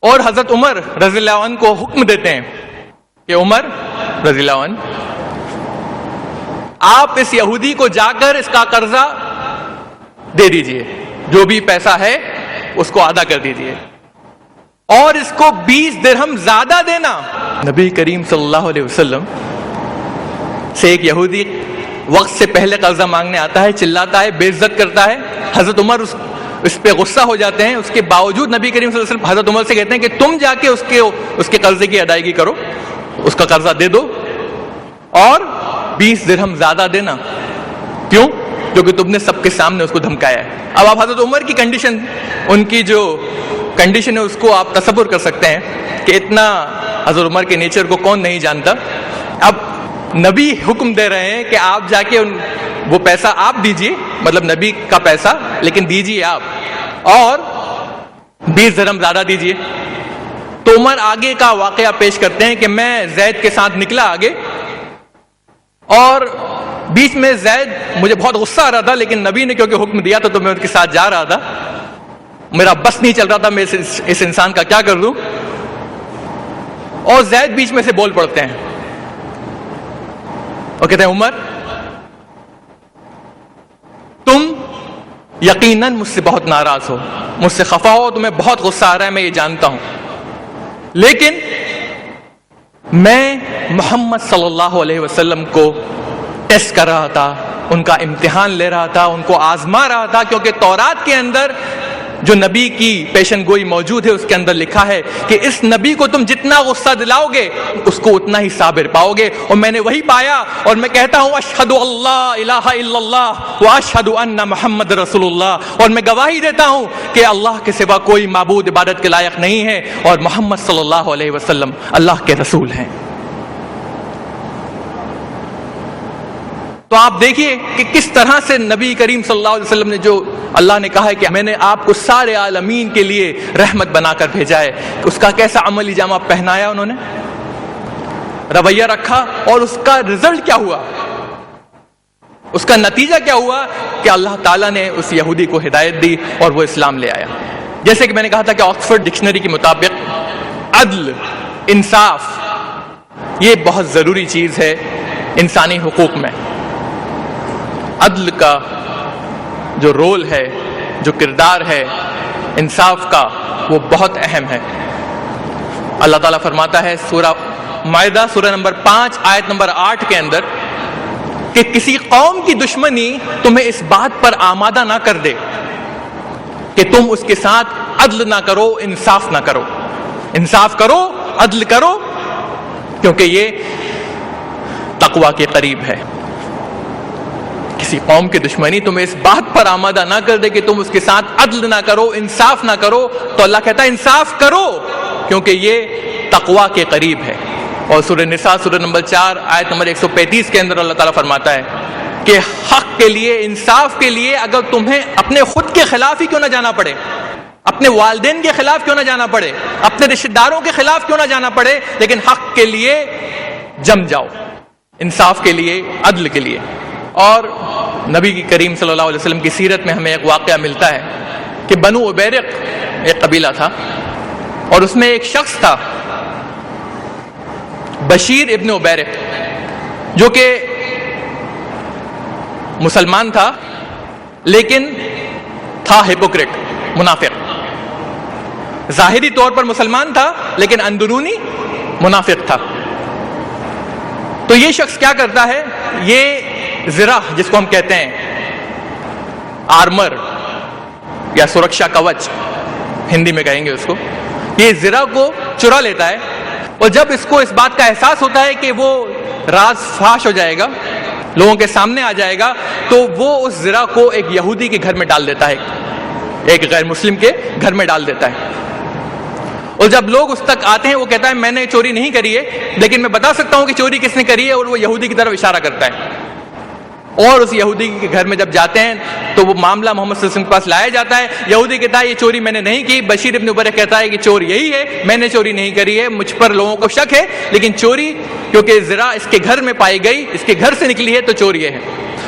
اور حضرت عمر رضی اللہ عنہ کو حکم دیتے ہیں کہ عمر رضی اللہ عنہ آپ اس یہودی کو جا کر اس کا قرضہ دے دیجئے, جو بھی پیسہ ہے اس کو ادا کر دیجئے, اور اس کو 20 درہم زیادہ دینا. نبی کریم صلی اللہ علیہ وسلم سے ایک یہودی وقت سے پہلے قرضہ مانگنے آتا ہے, چلاتا ہے, بے عزت کرتا ہے. حضرت عمر اس پہ غصہ ہو جاتے ہیں. اس کے باوجود نبی کریم صلی اللہ علیہ وسلم حضرت عمر سے کہتے ہیں کہ تم جا کے اس کے قرضے کی ادائیگی کرو, اس کا قرضہ دے دو اور 20 درہم زیادہ دینا. کیوں؟ کیونکہ تم نے سب کے سامنے اس کو دھمکایا ہے. اب آپ حضرت عمر کی کنڈیشن, ان کی جو کنڈیشن ہے اس کو آپ تصور کر سکتے ہیں کہ اتنا حضرت عمر کے نیچر کو کون نہیں جانتا. اب نبی حکم دے رہے ہیں کہ آپ جا کے وہ پیسہ آپ دیجئے, مطلب نبی کا پیسہ, لیکن دیجئے آپ, اور 20 درہم زیادہ دیجئے. تو عمر آگے کا واقعہ پیش کرتے ہیں کہ میں زید کے ساتھ نکلا آگے, اور بیچ میں زید, مجھے بہت غصہ آ رہا تھا, لیکن نبی نے کیونکہ حکم دیا تھا تو میں ان کے ساتھ جا رہا تھا. میرا بس نہیں چل رہا تھا, میں اس انسان کا کیا کر دوں. اور زید بیچ میں سے بول پڑتے ہیں اور کہتے ہیں عمر تم یقیناً مجھ سے بہت ناراض ہو, مجھ سے خفا ہو, تمہیں بہت غصہ آ رہا ہے, میں یہ جانتا ہوں, لیکن میں محمد صلی اللہ علیہ وسلم کو ٹیسٹ کر رہا تھا, ان کا امتحان لے رہا تھا, ان کو آزما رہا تھا, کیونکہ تورات کے اندر جو نبی کی پیشن گوئی موجود ہے اس کے اندر لکھا ہے کہ اس نبی کو تم جتنا غصہ دلاؤ گے اس کو اتنا ہی صابر پاؤ گے. اور میں نے وہی پایا, اور میں کہتا ہوں اشہد اللہ الہ الا اللہ واشہد ان محمد رسول اللہ, اور میں گواہی دیتا ہوں کہ اللہ کے سوا کوئی معبود عبادت کے لائق نہیں ہے, اور محمد صلی اللہ علیہ وسلم اللہ کے رسول ہیں. تو آپ دیکھیے کہ کس طرح سے نبی کریم صلی اللہ علیہ وسلم نے, جو اللہ نے کہا ہے کہ میں نے آپ کو سارے عالمین کے لیے رحمت بنا کر بھیجا ہے, اس کا کیسا عملی جامہ پہنایا انہوں نے, رویہ رکھا, اور اس کا رزلٹ کیا ہوا, اس کا نتیجہ کیا ہوا کہ اللہ تعالیٰ نے اس یہودی کو ہدایت دی اور وہ اسلام لے آیا. جیسے کہ میں نے کہا تھا کہ آکسفورڈ ڈکشنری کے مطابق عدل, انصاف, یہ بہت ضروری چیز ہے انسانی حقوق میں. عدل کا جو رول ہے, جو کردار ہے انصاف کا, وہ بہت اہم ہے. اللہ تعالیٰ فرماتا ہے سورہ مائدہ سورہ نمبر 5 آیت نمبر 8 کے اندر کہ کسی قوم کی دشمنی تمہیں اس بات پر آمادہ نہ کر دے کہ تم اس کے ساتھ عدل نہ کرو, انصاف نہ کرو. انصاف کرو, عدل کرو, کیونکہ یہ تقوی کے قریب ہے. کسی قوم کی دشمنی تمہیں اس بات پر آمادہ نہ کر دے کہ تم اس کے ساتھ عدل نہ کرو, انصاف نہ کرو, تو اللہ کہتا ہے انصاف کرو, کیونکہ یہ تقوی کے قریب ہے. اور سورہ نساء سورہ نمبر 4 آیت نمبر 135 کے اندر اللہ تعالیٰ فرماتا ہے کہ حق کے لیے, انصاف کے لیے, اگر تمہیں اپنے خود کے خلاف ہی کیوں نہ جانا پڑے, اپنے والدین کے خلاف کیوں نہ جانا پڑے, اپنے رشتہ داروں کے خلاف کیوں نہ جانا پڑے, لیکن حق کے لیے جم جاؤ, انصاف کے لیے, عدل کے لیے. اور نبی کی کریم صلی اللہ علیہ وسلم کی سیرت میں ہمیں ایک واقعہ ملتا ہے کہ بنو عبیرق ایک قبیلہ تھا, اور اس میں ایک شخص تھا بشیر ابن عبیرق, جو کہ مسلمان تھا لیکن تھا ہپوکریٹ, منافق. ظاہری طور پر مسلمان تھا لیکن اندرونی منافق تھا. تو یہ شخص کیا کرتا ہے, یہ زرہ جس کو ہم کہتے ہیں آرمر یا سرکشا کوچ ہندی میں کہیں گے اس کو, یہ زرہ کو چرا لیتا ہے, اور جب اس کو اس بات کا احساس ہوتا ہے کہ وہ راز فاش ہو جائے گا, لوگوں کے سامنے آ جائے گا, تو وہ اس زرہ کو ایک یہودی کے گھر میں ڈال دیتا ہے, ایک غیر مسلم کے گھر میں ڈال دیتا ہے. اور جب لوگ اس تک آتے ہیں وہ کہتا ہے میں نے چوری نہیں کری ہے, لیکن میں بتا سکتا ہوں کہ چوری کس نے کری ہے, اور وہ یہودی کی طرف اشارہ کرتا ہے. اور اس یہودی کے گھر میں جب جاتے ہیں تو وہ معاملہ محمد صلی اللہ علیہ وسلم کے پاس لایا جاتا ہے. یہودی کہتا ہے یہ چوری میں نے نہیں کی. بشیر ابن عبیرق کہتا ہے کہ چور یہی ہے, میں نے چوری نہیں کری ہے, مجھ پر لوگوں کو شک ہے, لیکن چوری کیونکہ زرہ اس کے گھر میں پائی گئی, اس کے گھر سے نکلی ہے, تو چور یہ ہے.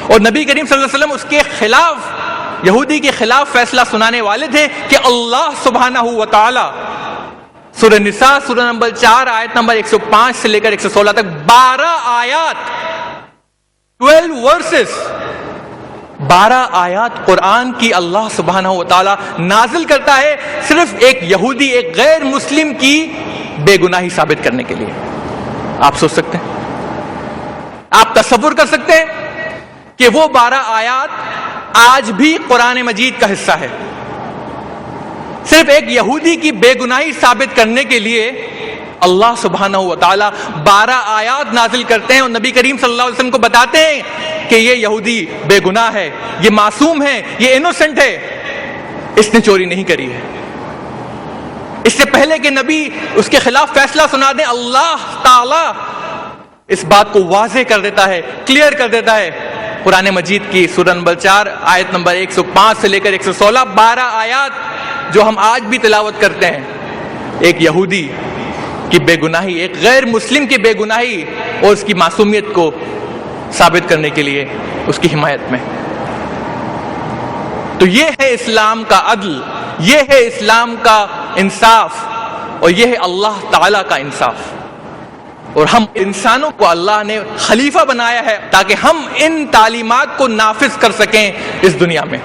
اور نبی کریم صلی اللہ علیہ وسلم اس کے خلاف, یہودی کے خلاف فیصلہ سنانے والے تھے کہ اللہ سبحانہ و تعالی سورہ نساء سورہ نمبر 4 آیت نمبر 105 سے لے کر 116 تک 12 آیات 12 ورسز 12 آیات قرآن کی اللہ سبحانہ و تعالی نازل کرتا ہے صرف ایک یہودی, ایک غیر مسلم کی بے گناہی ثابت کرنے کے لیے. آپ سوچ سکتے ہیں, آپ تصور کر سکتے ہیں کہ وہ 12 آیات آج بھی قرآن مجید کا حصہ ہے. صرف ایک یہودی کی بے گناہی ثابت کرنے کے لیے اللہ سبحانہ و تعالی 12 آیات نازل کرتے ہیں, اور نبی کریم صلی اللہ علیہ وسلم کو بتاتے ہیں کہ یہ یہودی بے گناہ ہے, یہ معصوم ہے, یہ انوسنٹ ہے, اس نے چوری نہیں کری ہے. اس سے پہلے کہ نبی اس کے خلاف فیصلہ سنا دیں، اللہ تعالی اس بات کو واضح کر دیتا ہے، کلیئر کر دیتا ہے۔ قرآن مجید کی سورہ نمبر 4 آیت نمبر 105 سے لے کر 116، 12 آیات جو ہم آج بھی تلاوت کرتے ہیں، ایک یہودی کی بے گناہی، ایک غیر مسلم کی بے گناہی اور اس کی معصومیت کو ثابت کرنے کے لیے اس کی حمایت میں۔ تو یہ ہے اسلام کا عدل، یہ ہے اسلام کا انصاف، اور یہ ہے اللہ تعالی کا انصاف۔ اور ہم انسانوں کو اللہ نے خلیفہ بنایا ہے تاکہ ہم ان تعلیمات کو نافذ کر سکیں اس دنیا میں،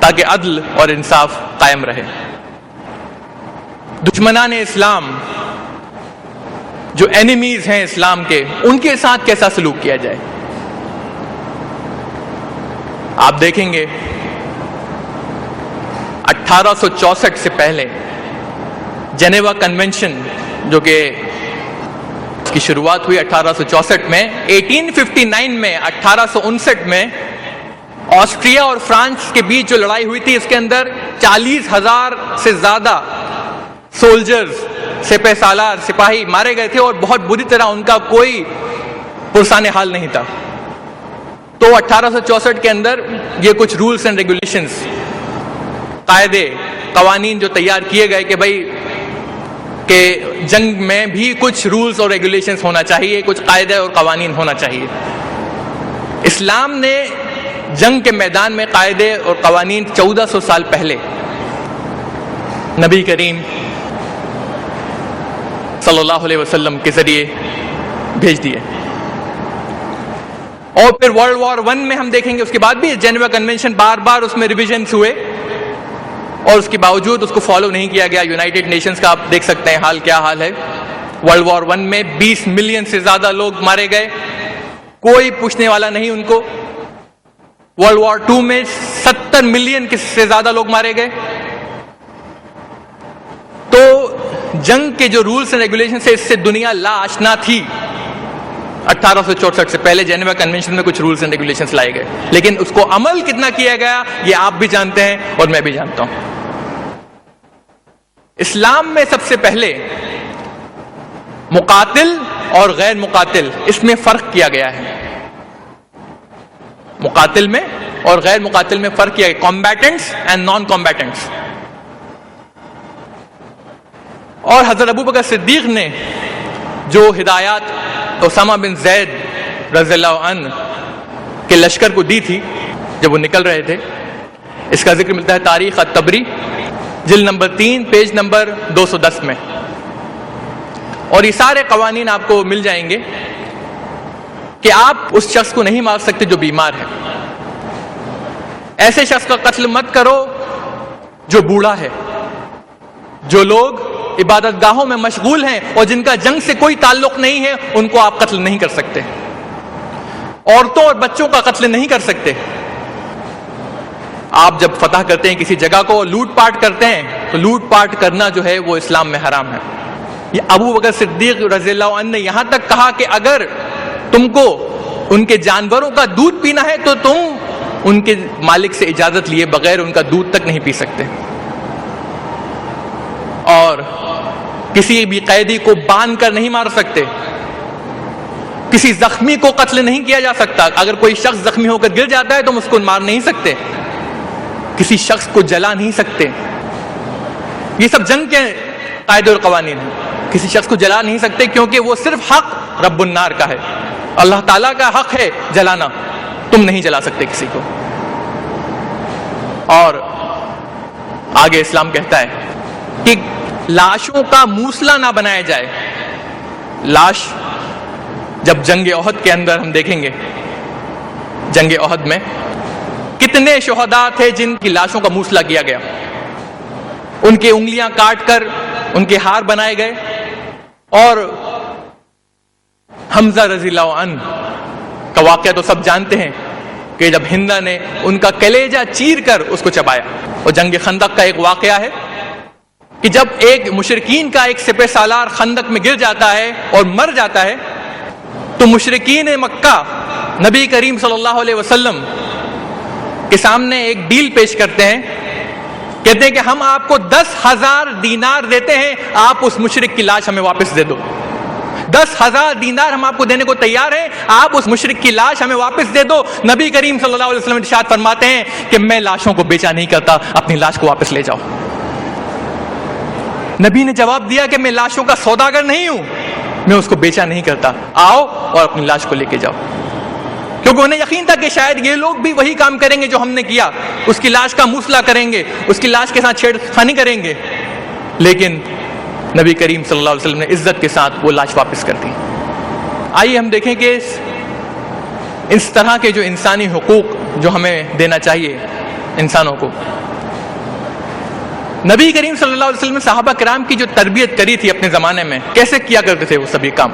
تاکہ عدل اور انصاف قائم رہے۔ دشمنان اسلام، جو اینیمیز ہیں اسلام کے، ان کے ساتھ کیسا سلوک کیا جائے؟ آپ دیکھیں گے 1864 سے پہلے جنیوا کنونشن، جو کہ اس کی شروعات ہوئی 1864 میں، 1859 میں 1859 میں آسٹریا اور فرانس کے بیچ جو لڑائی ہوئی تھی، اس کے اندر 40,000 سے زیادہ سولجرز، سپہ سالار، سپاہی مارے گئے تھے، اور بہت بری طرح ان کا کوئی پرسان حال نہیں تھا۔ تو 1864 کے اندر یہ کچھ رولز اینڈ ریگولیشنز، قاعدے، قوانین جو تیار کیے گئے کہ بھائی کہ جنگ میں بھی کچھ رولز اور ریگولیشنز ہونا چاہیے، کچھ قاعدے اور قوانین ہونا چاہیے۔ اسلام نے جنگ کے میدان میں قاعدے اور قوانین 1400 سال پہلے نبی کریم صلی اللہ علیہ وسلم کے ذریعے بھیج دیے۔ اور پھر ورلڈ وار 1 میں ہم دیکھیں گے، اس کے بعد بھی جنیوا کنونشن بار بار اس میں ریویژنز ہوئے، اور اس کے باوجود اس کو فالو نہیں کیا گیا۔ یونائٹڈ نیشنز کا آپ دیکھ سکتے ہیں حال کیا حال ہے۔ ورلڈ وار 1 میں 20 ملین سے زیادہ لوگ مارے گئے، کوئی پوچھنے والا نہیں ان کو۔ ورلڈ وار 2 میں 70 ملین سے زیادہ لوگ مارے گئے۔ تو جنگ کے جو رولز اینڈ ریگولیشن سے اس سے دنیا لا آشنا تھی۔ 1864 سے پہلے جنیوا کنونشن میں کچھ رولز اینڈ ریگولیشنز لائے گئے، لیکن اس کو عمل کتنا کیا گیا یہ آپ بھی جانتے ہیں اور میں بھی جانتا ہوں۔ اسلام میں سب سے پہلے مقاتل اور غیر مقاتل، اس میں فرق کیا گیا ہے۔ مقاتل میں اور غیر مقاتل میں فرق کیا گیا، کمبیٹنٹس اینڈ نان کمبیٹنٹس۔ اور حضرت ابوبکر صدیق نے جو ہدایات اسامہ بن زید رضی اللہ عنہ کے لشکر کو دی تھی جب وہ نکل رہے تھے، اس کا ذکر ملتا ہے تاریخ الطبری جلد نمبر 3 پیج نمبر 210 میں۔ اور یہ سارے قوانین آپ کو مل جائیں گے کہ آپ اس شخص کو نہیں مار سکتے جو بیمار ہے، ایسے شخص کا قتل مت کرو جو بوڑھا ہے، جو لوگ عبادت گاہوں میں مشغول ہیں اور جن کا جنگ سے کوئی تعلق نہیں ہے، ان کو آپ قتل نہیں کر سکتے، عورتوں اور بچوں کا قتل نہیں کر سکتے۔ آپ جب فتح کرتے ہیں کسی جگہ کو، لوٹ پاٹ کرتے ہیں، تو لوٹ پاٹ کرنا جو ہے وہ اسلام میں حرام ہے۔ یہ ابو بکر صدیق رضی اللہ عنہ نے یہاں تک کہا کہ اگر تم کو ان کے جانوروں کا دودھ پینا ہے تو تم ان کے مالک سے اجازت لیے بغیر ان کا دودھ تک نہیں پی سکتے، اور کسی بھی قیدی کو باندھ کر نہیں مار سکتے، کسی زخمی کو قتل نہیں کیا جا سکتا۔ اگر کوئی شخص زخمی ہو کر گر جاتا ہے تو ہم اس کو مار نہیں سکتے، کسی شخص کو جلا نہیں سکتے۔ یہ سب جنگ کے قاعدے اور قوانین ہیں۔ کسی شخص کو جلا نہیں سکتے کیونکہ وہ صرف حق رب النار کا ہے، اللہ تعالیٰ کا حق ہے جلانا، تم نہیں جلا سکتے کسی کو۔ اور آگے اسلام کہتا ہے کہ لاشوں کا موسلا نہ بنایا جائے۔ لاش جب جنگ احد کے اندر ہم دیکھیں گے، جنگ احد میں کتنے شہداء تھے جن کی لاشوں کا موسلا کیا گیا، ان کی انگلیاں کاٹ کر ان کے ہار بنائے گئے، اور حمزہ رضی اللہ عنہ کا واقعہ تو سب جانتے ہیں کہ جب ہندا نے ان کا کلیجہ چیر کر اس کو چبایا۔ اور جنگ خندق کا ایک واقعہ ہے کہ جب ایک مشرکین کا ایک سپہ سالار خندق میں گر جاتا ہے اور مر جاتا ہے، تو مشرکین مکہ نبی کریم صلی اللہ علیہ وسلم کے سامنے ایک ڈیل پیش کرتے ہیں کہتے ہیں کہ ہم آپ کو 10,000 دینار دیتے ہیں، آپ اس مشرک کی لاش ہمیں واپس دے دو۔ 10,000 دینار ہم آپ کو دینے کو تیار ہیں، آپ اس مشرک کی لاش ہمیں واپس دے دو۔ نبی کریم صلی اللہ علیہ وسلم ارشاد فرماتے ہیں کہ میں لاشوں کو بیچا نہیں کرتا، اپنی لاش کو واپس لے جاؤ۔ نبی نے جواب دیا کہ میں لاشوں کا سوداگر نہیں ہوں، میں اس کو بیچا نہیں کرتا، آؤ اور اپنی لاش کو لے کے جاؤ۔ کیونکہ انہیں یقین تھا کہ شاید یہ لوگ بھی وہی کام کریں گے جو ہم نے کیا، اس کی لاش کا موسلا کریں گے، اس کی لاش کے ساتھ چھیڑ خانی کریں گے، لیکن نبی کریم صلی اللہ علیہ وسلم نے عزت کے ساتھ وہ لاش واپس کر دی۔ آئیے ہم دیکھیں کہ اس طرح کے جو انسانی حقوق جو ہمیں دینا چاہیے انسانوں کو، نبی کریم صلی اللہ علیہ وسلم نے صحابہ کرام کی جو تربیت کری تھی اپنے زمانے میں، کیسے کیا کرتے تھے وہ سبھی کام،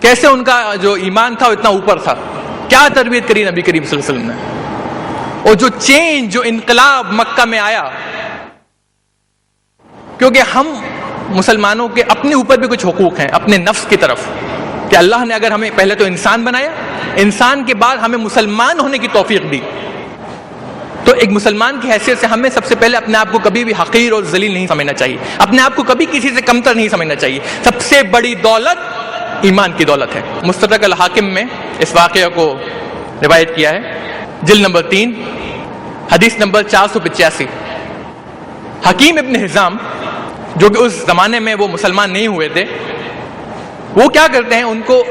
کیسے ان کا جو ایمان تھا وہ اتنا اوپر تھا، کیا تربیت کری نبی کریم صلی اللہ علیہ وسلم نے، اور جو چینج، جو انقلاب مکہ میں آیا۔ کیونکہ ہم مسلمانوں کے اپنے اوپر بھی کچھ حقوق ہیں اپنے نفس کی طرف، کہ اللہ نے اگر ہمیں پہلے تو انسان بنایا، انسان کے بعد ہمیں مسلمان ہونے کی توفیق دی، تو ایک مسلمان کی حیثیت سے ہمیں سب سے پہلے اپنے آپ کو کبھی بھی حقیر اور ذلیل نہیں سمجھنا چاہیے، اپنے آپ کو کبھی کسی سے کمتر نہیں سمجھنا چاہیے۔ سب سے بڑی دولت ایمان کی دولت ہے۔ مستدرک الحاکم میں اس واقعہ کو روایت کیا ہے، جلد نمبر 3 حدیث نمبر 485۔ حکیم ابن حزام جو کہ اس زمانے میں وہ مسلمان نہیں ہوئے تھے، وہ کیا کرتے ہیں، ان کو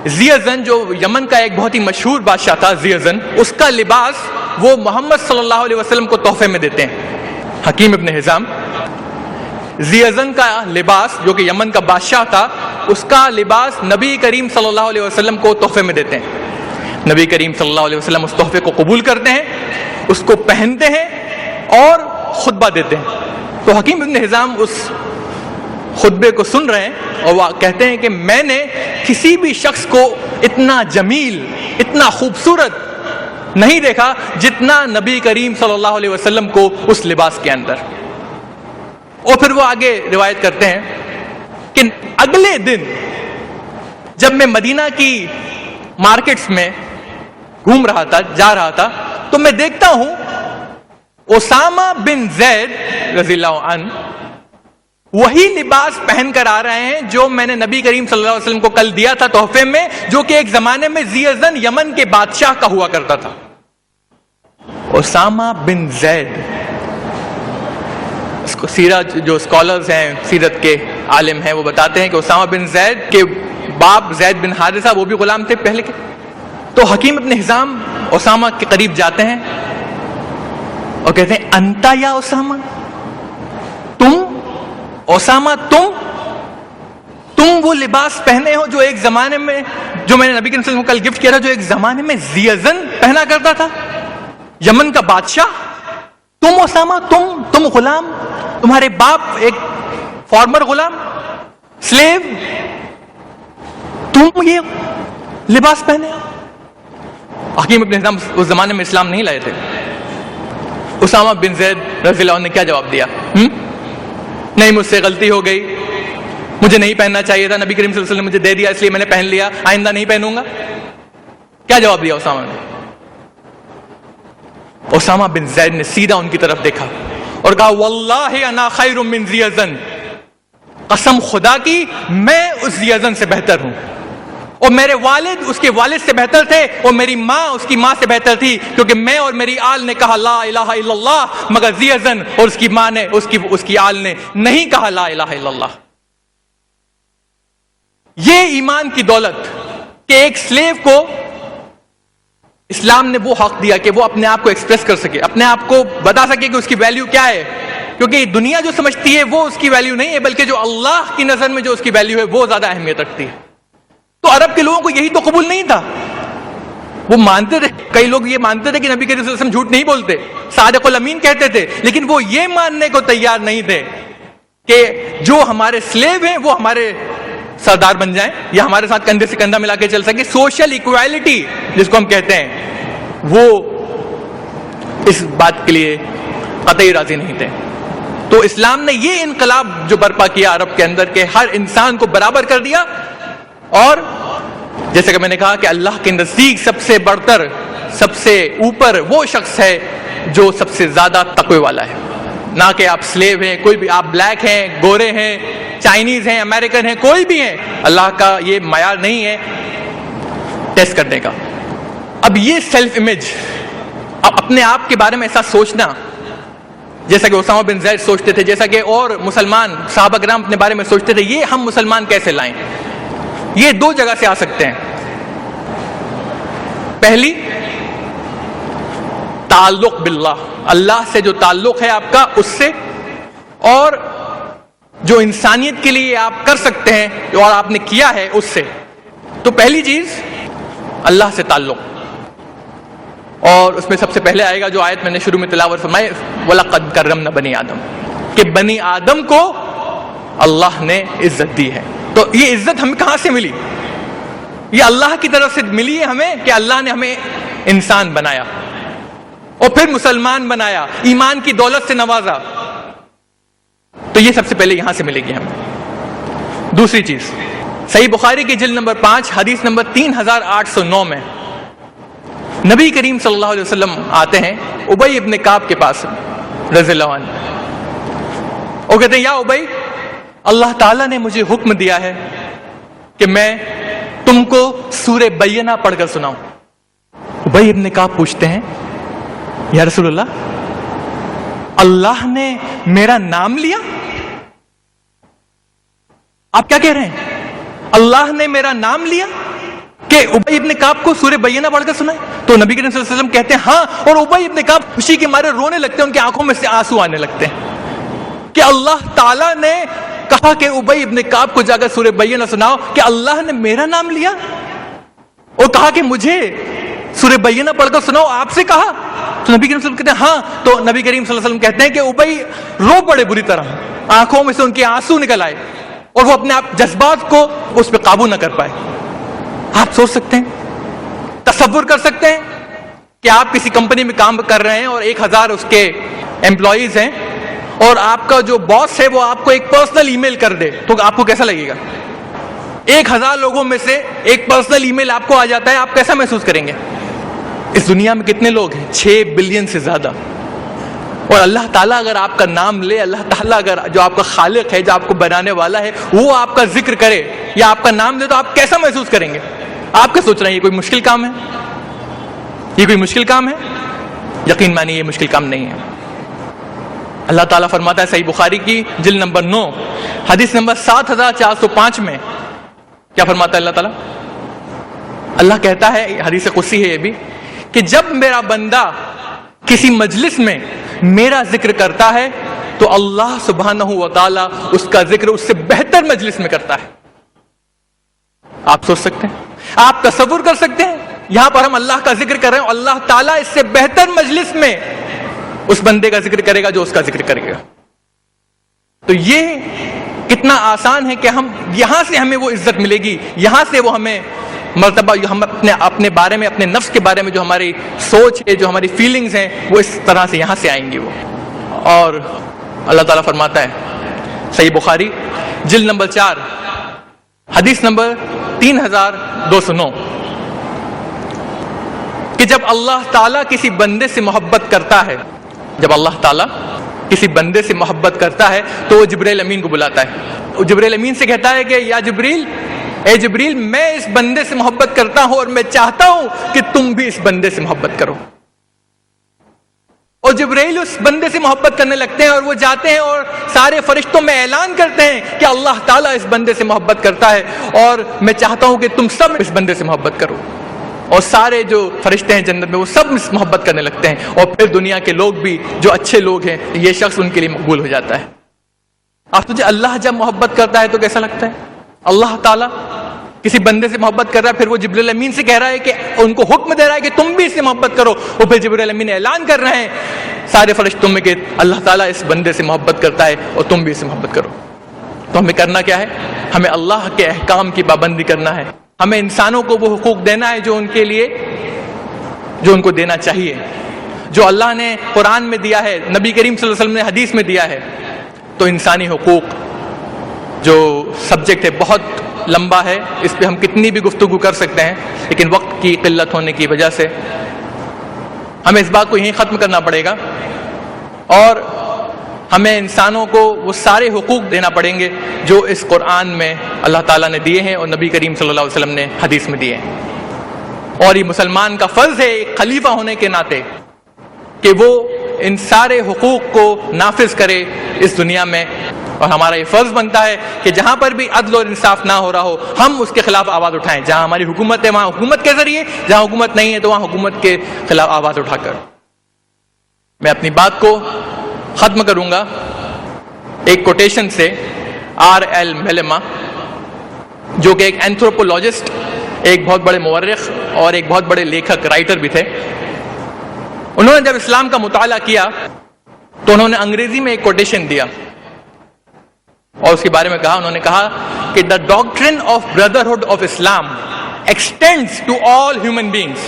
زیزن جو یمن کا ایک بہت ہی مشہور بادشاہ تھا، زیزن، اس کا لباس وہ محمد صلی اللہ علیہ وسلم کو تحفے میں دیتے ہیں۔ حکیم ابن حزام زیزن کا لباس جو کہ یمن کا بادشاہ تھا، اس کا لباس نبی کریم صلی اللہ علیہ وسلم کو تحفے میں دیتے ہیں۔ نبی کریم صلی اللہ علیہ وسلم اس تحفے کو قبول کرتے ہیں، اس کو پہنتے ہیں اور خطبہ دیتے ہیں۔ تو حکیم ابن حزام اس خطبے کو سن رہے ہیں اور وہ کہتے ہیں کہ میں نے کسی بھی شخص کو اتنا جمیل، اتنا خوبصورت نہیں دیکھا جتنا نبی کریم صلی اللہ علیہ وسلم کو اس لباس کے اندر۔ اور پھر وہ آگے روایت کرتے ہیں کہ اگلے دن جب میں مدینہ کی مارکیٹس میں گھوم رہا تھا، جا رہا تھا، تو میں دیکھتا ہوں اسامہ بن زید رضی اللہ عنہ وہی لباس پہن کر آ رہے ہیں جو میں نے نبی کریم صلی اللہ علیہ وسلم کو کل دیا تھا تحفے میں، جو کہ ایک زمانے میں زیزن یمن کے بادشاہ کا ہوا کرتا تھا۔ اسامہ بن زید، اس کو سیرت جو اسکالرز ہیں، سیرت کے عالم ہیں، وہ بتاتے ہیں کہ اسامہ بن زید کے باپ زید بن حارثہ وہ بھی غلام تھے پہلے کے۔ تو حکیم ابن حزام اسامہ کے قریب جاتے ہیں اور کہتے ہیں انتا یا اسامہ، تم اسامہ، تم وہ لباس پہنے ہو جو ایک زمانے میں، جو میں نے نبی کریم صلی اللہ علیہ وسلم کو کل گفٹ کیا تھا، جو ایک زمانے میں زیزن پہنا کرتا تھا، یمن کا بادشاہ۔ تم اسامہ، تم غلام، تمہارے باپ ایک فارمر غلام، سلیو، تم یہ لباس پہنے۔ حکیم ابن حزام اس زمانے میں اسلام نہیں لائے تھے۔ اسامہ بن زید رضی اللہ عنہ نے کیا جواب دیا؟ نہیں، مجھ سے غلطی ہو گئی، مجھے نہیں پہننا چاہیے تھا، نبی کریم صلی اللہ علیہ وسلم نے مجھے دے دیا اس لیے میں نے پہن لیا، آئندہ نہیں پہنوں گا۔ کیا جواب دیا اسامہ نے؟ اسامہ بن زید نے سیدھا ان کی طرف دیکھا اور کہا واللہ انا خیر من زیزن، قسم خدا کی میں اس زیزن سے بہتر ہوں، اور میرے والد اس کے والد سے بہتر تھے، اور میری ماں اس کی ماں سے بہتر تھی، کیونکہ میں اور میری آل نے کہا لا الہ الا اللہ، مگر زیزن اور اس کی ماں نے، اس کی آل نے نہیں کہا لا الہ الا اللہ۔ یہ ایمان کی دولت کہ ایک سلیو کو اسلام نے وہ حق دیا کہ وہ اپنے آپ کو ایکسپریس کر سکے، اپنے آپ کو بتا سکے کہ اس کی ویلیو کیا ہے، کیونکہ دنیا جو سمجھتی ہے وہ اس کی ویلیو نہیں ہے، بلکہ جو اللہ کی نظر میں جو اس کی ویلیو ہے وہ زیادہ اہمیت رکھتی ہے۔ تو عرب کے لوگوں کو یہی تو قبول نہیں تھا، وہ مانتے تھے، کئی لوگ یہ مانتے تھے کہ نبی کریم صلی اللہ علیہ وسلم جھوٹ نہیں بولتے، صادق الامین کہتے تھے، لیکن وہ یہ ماننے کو تیار نہیں تھے کہ جو ہمارے سلیو ہیں وہ ہمارے سردار بن جائیں یا ہمارے ساتھ کندھے سے کندھا ملا کے چل سکے۔ سوشل ایکویلٹی جس کو ہم کہتے ہیں، وہ اس بات کے لیے قطعی راضی نہیں تھے۔ تو اسلام نے یہ انقلاب جو برپا کیا عرب کے اندر کہ ہر انسان کو برابر کر دیا، اور جیسے کہ میں نے کہا کہ اللہ کے نزدیک سب سے بڑھ کر، سب سے اوپر وہ شخص ہے جو سب سے زیادہ تقوی والا ہے۔ نہ کہ آپ سلیو ہیں، کوئی بھی، آپ بلیک ہیں، گورے ہیں، چائنیز ہیں، امریکن ہیں، کوئی بھی ہیں، اللہ کا یہ معیار نہیں ہے ٹیسٹ کرنے کا۔ اب یہ سیلف امیج، اب اپنے آپ کے بارے میں ایسا سوچنا جیسا کہ اسامہ بن زید سوچتے تھے، جیسا کہ اور مسلمان صحابہ کرام اپنے بارے میں سوچتے تھے، یہ ہم مسلمان کیسے لائیں؟ یہ دو جگہ سے آ سکتے ہیں۔ پہلی، تعلق باللہ، اللہ سے جو تعلق ہے آپ کا اس سے، اور جو انسانیت کے لیے آپ کر سکتے ہیں اور آپ نے کیا ہے اس سے۔ تو پہلی چیز اللہ سے تعلق، اور اس میں سب سے پہلے آئے گا جو آیت میں نے شروع میں تلاوت فرمائی، وَلَقَدْ كَرَّمْنَا بَنِي آدم، کہ بنی آدم کو اللہ نے عزت دی ہے۔ تو یہ عزت ہمیں کہاں سے ملی؟ یہ اللہ کی طرف سے ملی ہے ہمیں، کہ اللہ نے ہمیں انسان بنایا اور پھر مسلمان بنایا، ایمان کی دولت سے نوازا۔ تو یہ سب سے پہلے یہاں سے ملے گی ہمیں۔ دوسری چیز، صحیح بخاری کی جلد نمبر 5 حدیث نمبر 3809 میں نبی کریم صلی اللہ علیہ وسلم آتے ہیں ابی ابن کعب کے پاس رضی اللہ عنہ، وہ کہتے ہیں یا ابی، اللہ تعالیٰ نے مجھے حکم دیا ہے کہ میں تم کو سورہ بینہ پڑھ کر سناؤں۔ ابی ابن کعب پوچھتے ہیں یا رسول اللہ، اللہ نے میرا نام لیا؟ آپ کیا کہہ رہے ہیں؟ اللہ نے میرا نام لیا کہ ابی ابن کعب کو سورہ بینہ پڑھ کر سنائے؟ تو نبی کریم صلی اللہ علیہ وسلم کہتے ہیں ہاں، اور ابی ابن کعب خوشی کے مارے رونے لگتے ہیں، ان کی آنکھوں میں سے آنسو آنے لگتے ہیں کہ اللہ تعالیٰ نے کہا کہ ابی ابن کعب کو جا کر سورہ بینہ سناؤ، کہ اللہ نے میرا نام لیا اور کہا کہ مجھے سورہ بینہ پڑھ کر سناؤ، آپ سے کہا؟ تو نبی کریم صلی اللہ علیہ وسلم کہتے ہیں ہاں۔ تو نبی کریم صلی اللہ علیہ وسلم کہتے ہیں کہ ابی رو پڑے بری طرح، آنکھوں میں سے ان کے آنسو نکل آئے اور وہ اپنے آپ جذبات کو اس پہ قابو نہ کر پائے۔ آپ سوچ سکتے ہیں، تصور کر سکتے ہیں کہ آپ کسی کمپنی میں کام کر رہے ہیں اور 1000 اس کے امپلائیز ہیں، اور آپ کا جو باس ہے وہ آپ کو ایک پرسنل ای میل کر دے، تو آپ کو کیسا لگے گا؟ 1000 لوگوں میں سے ایک پرسنل ای میل آپ کو آ جاتا ہے، آپ کیسا محسوس کریں گے؟ اس دنیا میں کتنے لوگ ہیں؟ 6 بلین سے زیادہ، اور اللہ تعالیٰ اگر آپ کا نام لے، اللہ تعالیٰ اگر جو آپ کا خالق ہے، جو آپ کو بنانے والا ہے، وہ آپ کا ذکر کرے یا آپ کا نام لے، تو آپ کیسا محسوس کریں گے؟ آپ کیا سوچ رہے ہیں یہ کوئی مشکل کام ہے؟ یہ کوئی مشکل کام ہے؟ یقین مانیے یہ مشکل کام نہیں ہے۔ اللہ تعالیٰ فرماتا ہے صحیح بخاری کی جلد نمبر 9 حدیث نمبر 7405 میں، کیا فرماتا ہے اللہ تعالیٰ؟ اللہ کہتا ہے، حدیث قدسی ہے یہ بھی، کہ جب میرا بندہ کسی مجلس میں میرا ذکر کرتا ہے تو اللہ سبحانہ و تعالیٰ اس کا ذکر اس سے بہتر مجلس میں کرتا ہے۔ آپ سوچ سکتے ہیں، آپ تصور کر سکتے ہیں، یہاں پر ہم اللہ کا ذکر کر رہے ہیں، اللہ تعالیٰ اس سے بہتر مجلس میں اس بندے کا ذکر کرے گا جو اس کا ذکر کرے گا۔ تو یہ کتنا آسان ہے کہ ہم یہاں سے ہمیں وہ عزت ملے گی، یہاں سے وہ ہمیں مرتبہ، ہم اپنے بارے میں، اپنے نفس کے بارے میں جو ہماری سوچ ہے، جو ہماری فیلنگز ہیں، وہ اس طرح سے یہاں سے آئیں گی وہ۔ اور اللہ تعالیٰ فرماتا ہے صحیح بخاری جلد نمبر 4 حدیث نمبر 3209 کہ جب اللہ تعالیٰ کسی بندے سے محبت کرتا ہے، جب اللہ تعالیٰ کسی بندے سے محبت کرتا ہے تو وہ جبرائیل امین کو بلاتا ہے، وہ جبرائیل امین سے کہتا ہے کہ یا جبریل، اے جبریل، میں اس بندے سے محبت کرتا ہوں اور میں چاہتا ہوں کہ تم بھی اس بندے سے محبت کرو۔ اور جبرائیل اس بندے سے محبت کرنے لگتے ہیں اور وہ جاتے ہیں اور سارے فرشتوں میں اعلان کرتے ہیں کہ اللہ تعالیٰ اس بندے سے محبت کرتا ہے اور میں چاہتا ہوں کہ تم سب اس بندے سے محبت کرو۔ اور سارے جو فرشتے ہیں جنت میں وہ سب محبت کرنے لگتے ہیں، اور پھر دنیا کے لوگ بھی جو اچھے لوگ ہیں یہ شخص ان کے لیے مقبول ہو جاتا ہے۔ آپ تجھے اللہ جب محبت کرتا ہے تو کیسا لگتا ہے؟ اللہ تعالیٰ کسی بندے سے محبت کر رہا ہے، پھر وہ جبرائیل امین سے کہہ رہا ہے کہ ان کو حکم دے رہا ہے کہ تم بھی اس سے محبت کرو، اور پھر جبرائیل امین اعلان کر رہے ہیں سارے فرشتوں میں کہ اللہ تعالیٰ اس بندے سے محبت کرتا ہے اور تم بھی اس سے محبت کرو۔ تو ہمیں کرنا کیا ہے؟ ہمیں اللہ کے احکام کی پابندی کرنا ہے، ہمیں انسانوں کو وہ حقوق دینا ہے جو ان کے لیے، جو ان کو دینا چاہیے، جو اللہ نے قرآن میں دیا ہے، نبی کریم صلی اللہ علیہ وسلم نے حدیث میں دیا ہے۔ تو انسانی حقوق جو سبجیکٹ ہے بہت لمبا ہے، اس پہ ہم کتنی بھی گفتگو کر سکتے ہیں، لیکن وقت کی قلت ہونے کی وجہ سے ہمیں اس بات کو یہیں ختم کرنا پڑے گا۔ اور ہمیں انسانوں کو وہ سارے حقوق دینا پڑیں گے جو اس قرآن میں اللہ تعالیٰ نے دیے ہیں اور نبی کریم صلی اللہ علیہ وسلم نے حدیث میں دیے ہیں. اور یہ مسلمان کا فرض ہے ایک خلیفہ ہونے کے ناطے کہ وہ ان سارے حقوق کو نافذ کرے اس دنیا میں. اور ہمارا یہ فرض بنتا ہے کہ جہاں پر بھی عدل اور انصاف نہ ہو رہا ہو ہم اس کے خلاف آواز اٹھائیں. جہاں ہماری حکومت ہے وہاں حکومت کے ذریعے، جہاں حکومت نہیں ہے تو وہاں حکومت کے خلاف آواز اٹھا کر. میں اپنی بات کو ختم کروں گا ایک کوٹیشن سے R.L. میلما، جو کہ ایک اینتھروپولوجسٹ، ایک بہت بڑے مورخ اور ایک بہت بڑے لیکھک رائٹر بھی تھے. انہوں نے جب اسلام کا مطالعہ کیا تو انہوں نے انگریزی میں ایک کوٹیشن دیا اور اس کے بارے میں کہا، انہوں نے کہا کہ the doctrine of brotherhood of Islam extends to all human beings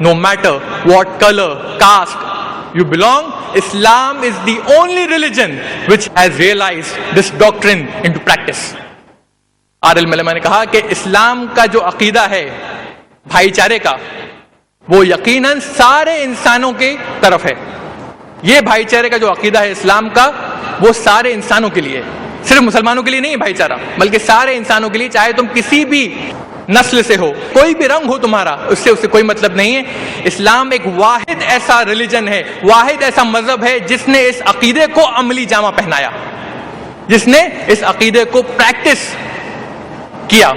no matter what color, caste you belong. Islam is the only religion which has realized this doctrine into practice. R.L. میلما نے کہا کہ اسلام کا جو عقیدہ ہے بھائی چارے کا وہ یقیناً سارے انسانوں کی طرف ہے. یہ بھائی چارے کا جو عقیدہ ہے اسلام کا وہ سارے انسانوں کے لیے، صرف مسلمانوں کے لیے نہیں بھائی چارہ، بلکہ سارے انسانوں کے لیے، چاہے تم کسی بھی نسل سے ہو، کوئی بھی رنگ ہو تمہارا، اس سے کوئی مطلب نہیں ہے. اسلام ایک واحد ایسا ریلیجن ہے، واحد ایسا مذہب ہے جس نے اس عقیدے کو عملی جامہ پہنایا، جس نے اس عقیدے کو پریکٹس کیا.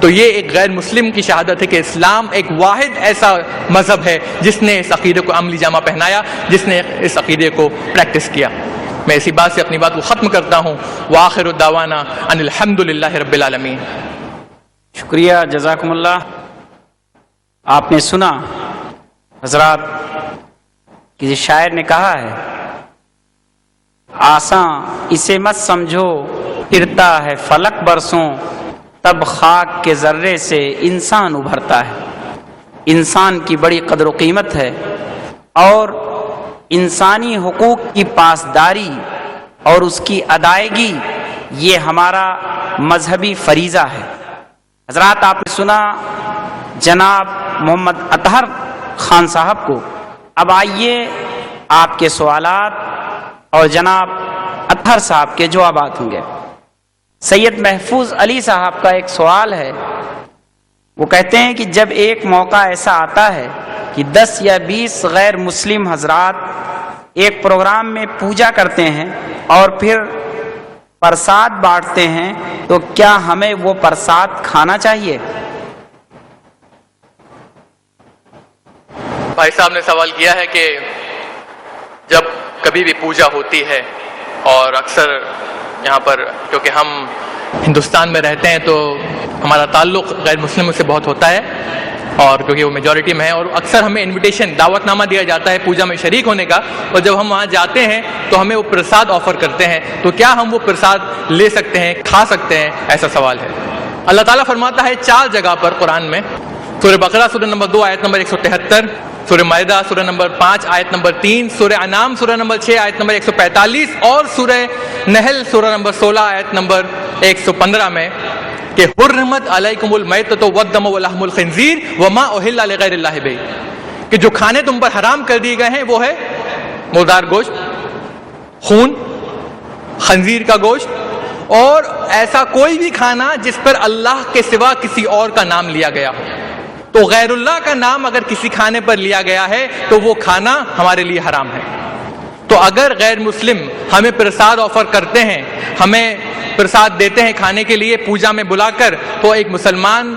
تو یہ ایک غیر مسلم کی شہادت ہے کہ اسلام ایک واحد ایسا مذہب ہے جس نے اس عقیدے کو عملی جامہ پہنایا، جس نے اس عقیدے کو پریکٹس کیا. میں اسی بات سے اپنی بات کو ختم کرتا ہوں. وآخر دعوانا ان الحمد للہ رب العالمین. شکریہ، جزاکم اللہ. آپ نے سنا حضرات کسی شاعر نے کہا ہے، آساں اسے مت سمجھو پھرتا ہے فلک برسوں، تب خاک کے ذرے سے انسان ابھرتا ہے. انسان کی بڑی قدر و قیمت ہے اور انسانی حقوق کی پاسداری اور اس کی ادائیگی یہ ہمارا مذہبی فریضہ ہے. حضرات آپ نے سنا جناب محمد اطہر خان صاحب کو. اب آئیے آپ کے سوالات اور جناب اطہر صاحب کے جوابات ہوں گے. سید محفوظ علی صاحب کا ایک سوال ہے. وہ کہتے ہیں کہ جب ایک موقع ایسا آتا ہے کہ 10 یا 20 غیر مسلم حضرات ایک پروگرام میں پوجا کرتے ہیں اور پھر پرساد بانٹتے ہیں، تو کیا ہمیں وہ پرساد کھانا چاہیے؟ بھائی صاحب نے سوال کیا ہے کہ جب کبھی بھی پوجا ہوتی ہے، اور اکثر یہاں پر کیونکہ ہم ہندوستان میں رہتے ہیں تو ہمارا تعلق غیر مسلموں سے بہت ہوتا ہے، اور کیونکہ وہ میجورٹی میں ہے، اور اکثر ہمیں انویٹیشن دعوت نامہ دیا جاتا ہے پوجا میں شریک ہونے کا، اور جب ہم وہاں جاتے ہیں تو ہمیں وہ پرساد آفر کرتے ہیں، تو کیا ہم وہ پرساد لے سکتے ہیں، کھا سکتے ہیں؟ ایسا سوال ہے. اللہ تعالیٰ فرماتا ہے 4 جگہ پر قرآن میں، سورہ بقرہ سورہ نمبر 2 آیت نمبر 173، سورہ مائدہ سورہ نمبر 5 آیت نمبر 3، سورہ انعام سورہ نمبر 6 آیت نمبر 145 اور سورہ نحل سورہ نمبر 16 آیت نمبر 115 میں کہ حرمت علیکم المیتۃ والدم ولحم الخنزیر وما اہل لغیر اللہ بہ، کہ جو کھانے تم پر حرام کر دیے گئے ہیں وہ ہے مردار گوشت، خون، خنزیر کا گوشت، اور ایسا کوئی بھی کھانا جس پر اللہ کے سوا کسی اور کا نام لیا گیا ہو. تو غیر اللہ کا نام اگر کسی کھانے پر لیا گیا ہے تو وہ کھانا ہمارے لیے حرام ہے. تو اگر غیر مسلم ہمیں پرساد آفر کرتے ہیں، ہمیں پرساد دیتے ہیں کھانے کے لیے پوجا میں بلا کر، تو ایک مسلمان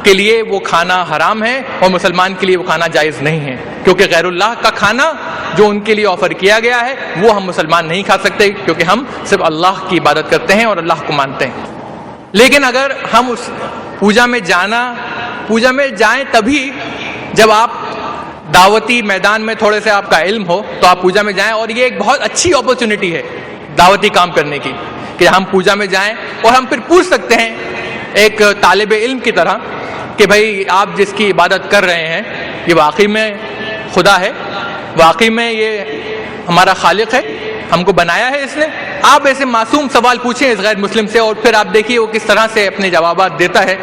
کے لیے وہ کھانا حرام ہے اور مسلمان کے لیے وہ کھانا جائز نہیں ہے، کیونکہ غیر اللہ کا کھانا جو ان کے لیے آفر کیا گیا ہے وہ ہم مسلمان نہیں کھا سکتے، کیونکہ ہم صرف اللہ کی عبادت کرتے ہیں اور اللہ کو مانتے ہیں. لیکن اگر ہم اس پوجا میں جائیں تبھی جب آپ دعوتی میدان میں تھوڑے سے آپ کا علم ہو تو آپ پوجا میں جائیں، اور یہ ایک بہت اچھی اپرچونٹی ہے دعوتی کام کرنے کی کہ ہم پوجا میں جائیں اور ہم پھر پوچھ سکتے ہیں ایک طالب علم کی طرح کہ بھائی آپ جس کی عبادت کر رہے ہیں یہ واقعی میں خدا ہے، واقعی میں یہ ہمارا خالق ہے، ہم کو بنایا ہے اس نے؟ آپ ایسے معصوم سوال پوچھیں اس غیر مسلم سے، اور پھر آپ دیکھیے وہ کس طرح سے اپنے جوابات دیتا ہے،